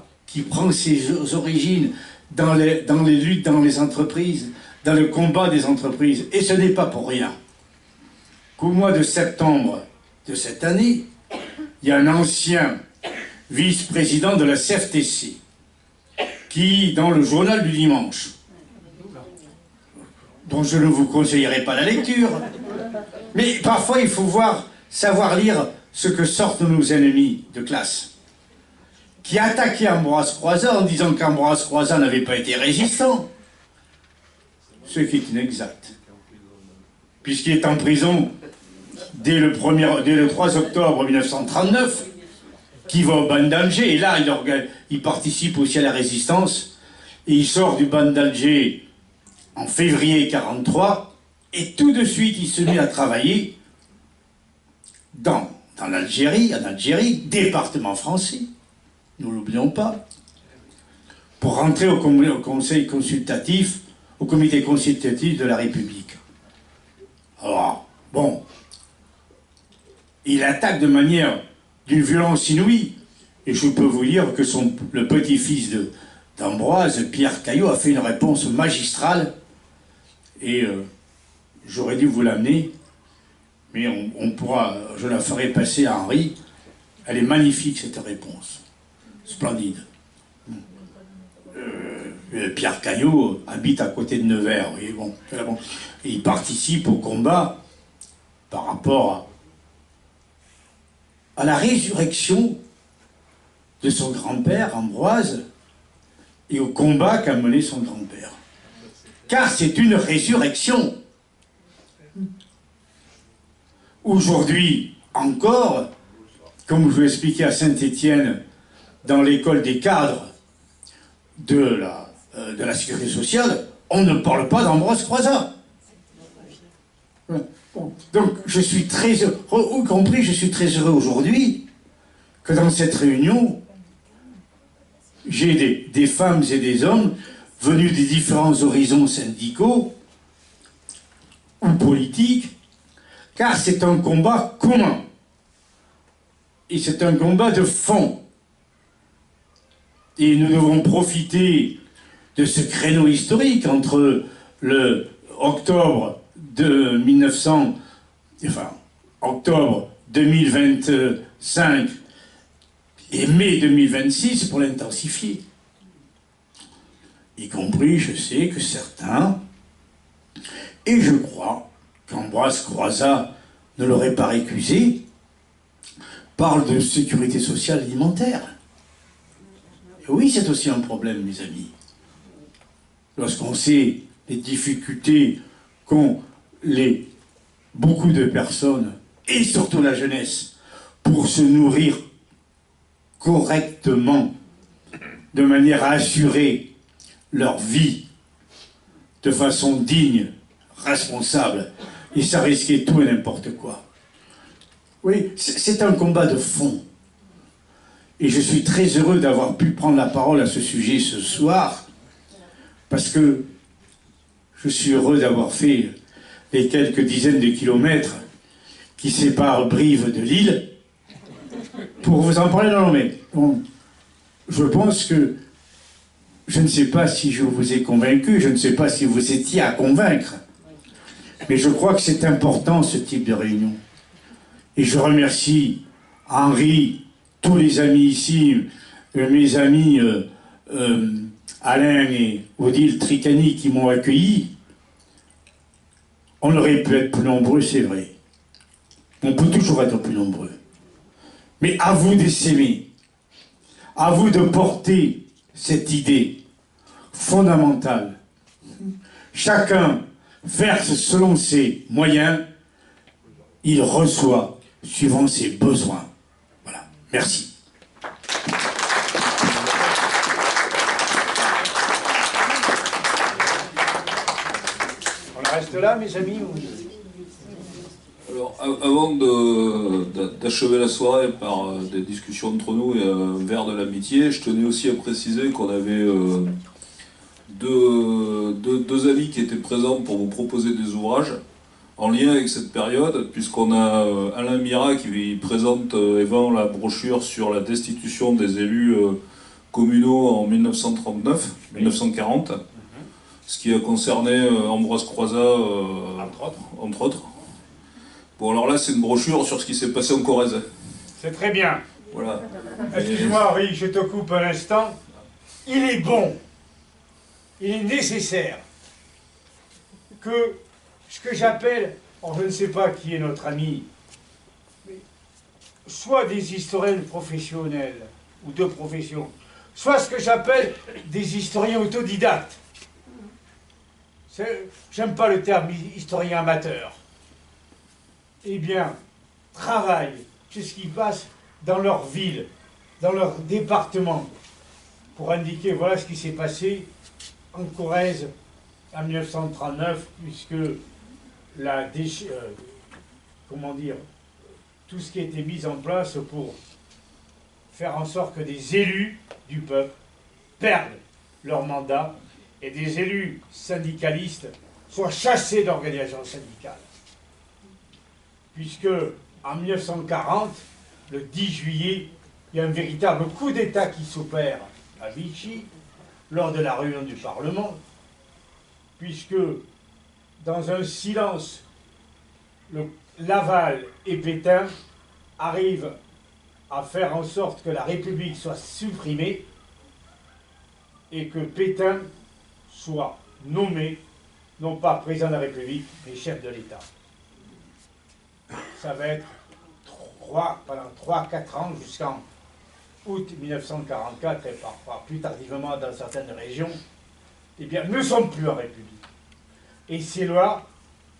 ses origines dans les luttes dans les entreprises, dans le combat des entreprises. Et ce n'est pas pour rien qu'au mois de septembre de cette année, il y a un ancien vice-président de la CFTC qui, dans le journal du dimanche, dont je ne vous conseillerais pas la lecture, mais parfois il faut savoir lire ce que sortent nos ennemis de classe, qui attaquait Ambroise Croizat en disant qu'Ambroise Croizat n'avait pas été résistant, ce qui est inexact, puisqu'il est en prison dès le 3 octobre 1939, qui va au ban d'Alger, et là il participe aussi à la résistance, et il sort du ban d'Alger en février 1943, et tout de suite il se met à travailler en Algérie, département français, nous l'oublions pas, pour rentrer au comité consultatif de la République. Alors, bon, il attaque d'une violence inouïe, et je peux vous dire que le petit-fils d'Ambroise, Pierre Caillot, a fait une réponse magistrale, et j'aurais dû vous l'amener, mais je la ferai passer à Henri. Elle est magnifique, cette réponse. Splendide. Pierre Caillot habite à côté de Nevers, et bon, et il participe au combat par rapport à la résurrection de son grand-père, Ambroise, et au combat qu'a mené son grand-père. Car c'est une résurrection. Aujourd'hui encore, comme je vous l'expliquais à Saint-Étienne, dans l'école des cadres de la sécurité sociale, on ne parle pas d'Ambroise Croizat. Donc je suis très heureux, y compris je suis très heureux aujourd'hui que dans cette réunion, j'ai des femmes et des hommes venus des différents horizons syndicaux ou politiques, car c'est un combat commun. Et c'est un combat de fond. Et nous devons profiter de ce créneau historique entre le octobre 2025 et mai 2026 pour l'intensifier. Y compris, je sais que certains, et je crois qu'Ambroise Croizat ne l'aurait pas récusé, parlent de sécurité sociale alimentaire. Et oui, c'est aussi un problème, mes amis. Lorsqu'on sait les difficultés qu'ont beaucoup de personnes, et surtout la jeunesse, pour se nourrir correctement, de manière à assurer leur vie de façon digne, responsable, et ça risquait tout et n'importe quoi. Oui, c'est un combat de fond. Et je suis très heureux d'avoir pu prendre la parole à ce sujet ce soir, parce que je suis heureux d'avoir fait les quelques dizaines de kilomètres qui séparent Brive de Lille, pour vous en parler. Non, mais bon, je pense que, je ne sais pas si je vous ai convaincu, je ne sais pas si vous étiez à convaincre, mais je crois que c'est important, ce type de réunion. Et je remercie Henri, tous les amis ici, mes amis Alain et Odile Tricani qui m'ont accueilli, on aurait pu être plus nombreux, c'est vrai. On peut toujours être plus nombreux. Mais à vous de s'aimer, à vous de porter cette idée fondamentale. Chacun verse selon ses moyens, il reçoit suivant ses besoins. Voilà. Merci. On reste là, mes amis ou... Alors, avant d'achever la soirée par des discussions entre nous et un verre de l'amitié, je tenais aussi à préciser qu'on avait deux amis qui étaient présents pour vous proposer des ouvrages en lien avec cette période, puisqu'on a Alain Mira qui présente et vend la brochure sur la destitution des élus communaux en 1939-1940, ce qui a concerné Ambroise Croizat, entre autres. Bon, alors là, c'est une brochure sur ce qui s'est passé en Corrèze. C'est très bien. Voilà. Excuse-moi, Henri, je te coupe un instant. Il est bon, il est nécessaire que ce que j'appelle, je ne sais pas qui est notre ami, mais soit des historiens professionnels ou de profession, soit ce que j'appelle des historiens autodidactes. J'aime pas le terme historien amateur. Eh bien, travaillent sur ce qui passe dans leur ville, dans leur département, pour indiquer voilà ce qui s'est passé en Corrèze en 1939, puisque tout ce qui a été mis en place pour faire en sorte que des élus du peuple perdent leur mandat et des élus syndicalistes soient chassés d'organisations syndicales. Puisque en 1940, le 10 juillet, il y a un véritable coup d'État qui s'opère à Vichy, lors de la réunion du Parlement, puisque dans un silence, Laval et Pétain arrivent à faire en sorte que la République soit supprimée et que Pétain soit nommé, non pas président de la République, mais chef de l'État. Ça va être pendant 3-4 ans jusqu'en août 1944 et parfois plus tardivement dans certaines régions, eh bien, ne sommes plus en République. Et c'est là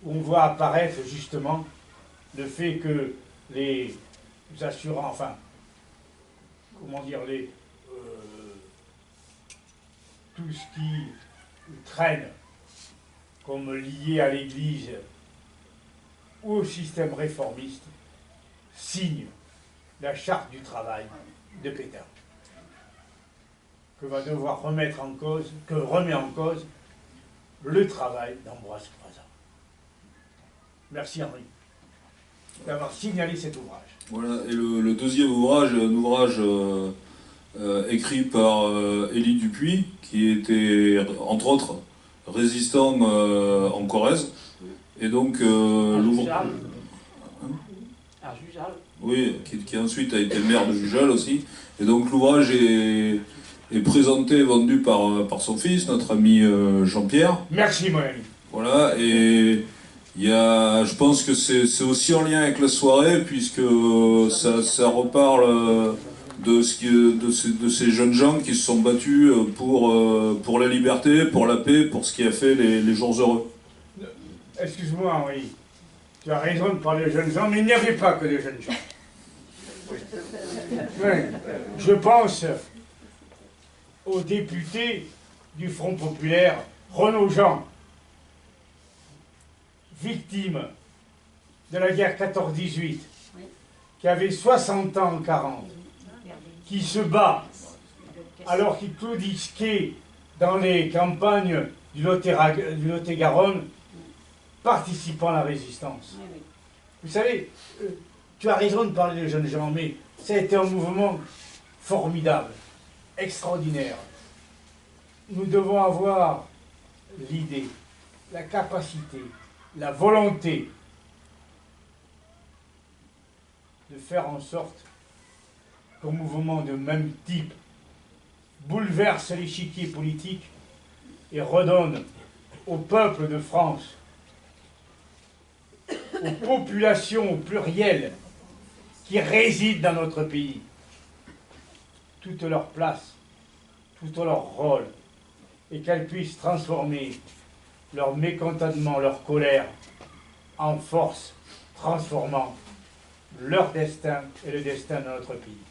où on voit apparaître justement le fait que les assurants, enfin, comment dire, tout ce qui traîne comme lié à l'Église ou au système réformiste, signe la charte du travail de Pétain, que va devoir remet en cause le travail d'Ambroise Croizat. Merci Henri d'avoir signalé cet ouvrage. Voilà, et le deuxième ouvrage, un ouvrage écrit par Élie Dupuis, qui était, entre autres, résistant en Corrèze. Et donc, oui, qui ensuite a été maire de Jujal aussi. Et donc l'ouvrage est présenté, vendu par son fils, notre ami Jean-Pierre. Merci mon ami. Voilà, et je pense que c'est aussi en lien avec la soirée, puisque ça reparle de ces jeunes gens qui se sont battus pour la liberté, pour la paix, pour ce qui a fait les jours heureux. Excuse-moi Henri, tu as raison de parler de jeunes gens, mais il n'y avait pas que des jeunes gens. Oui. Je pense au député du Front Populaire, Renaud Jean, victime de la guerre 14-18, qui avait 60 ans en 40, qui se bat alors qu'il claudisquait dans les campagnes du Lot-et-Garonne, participant à la résistance. Vous savez, tu as raison de parler des jeunes gens, mais ça a été un mouvement formidable, extraordinaire. Nous devons avoir l'idée, la capacité, la volonté de faire en sorte qu'un mouvement de même type bouleverse l'échiquier politique et redonne au peuple de France, aux populations au pluriel qui résident dans notre pays, toute leur place, tout leur rôle, et qu'elles puissent transformer leur mécontentement, leur colère en force, transformant leur destin et le destin de notre pays.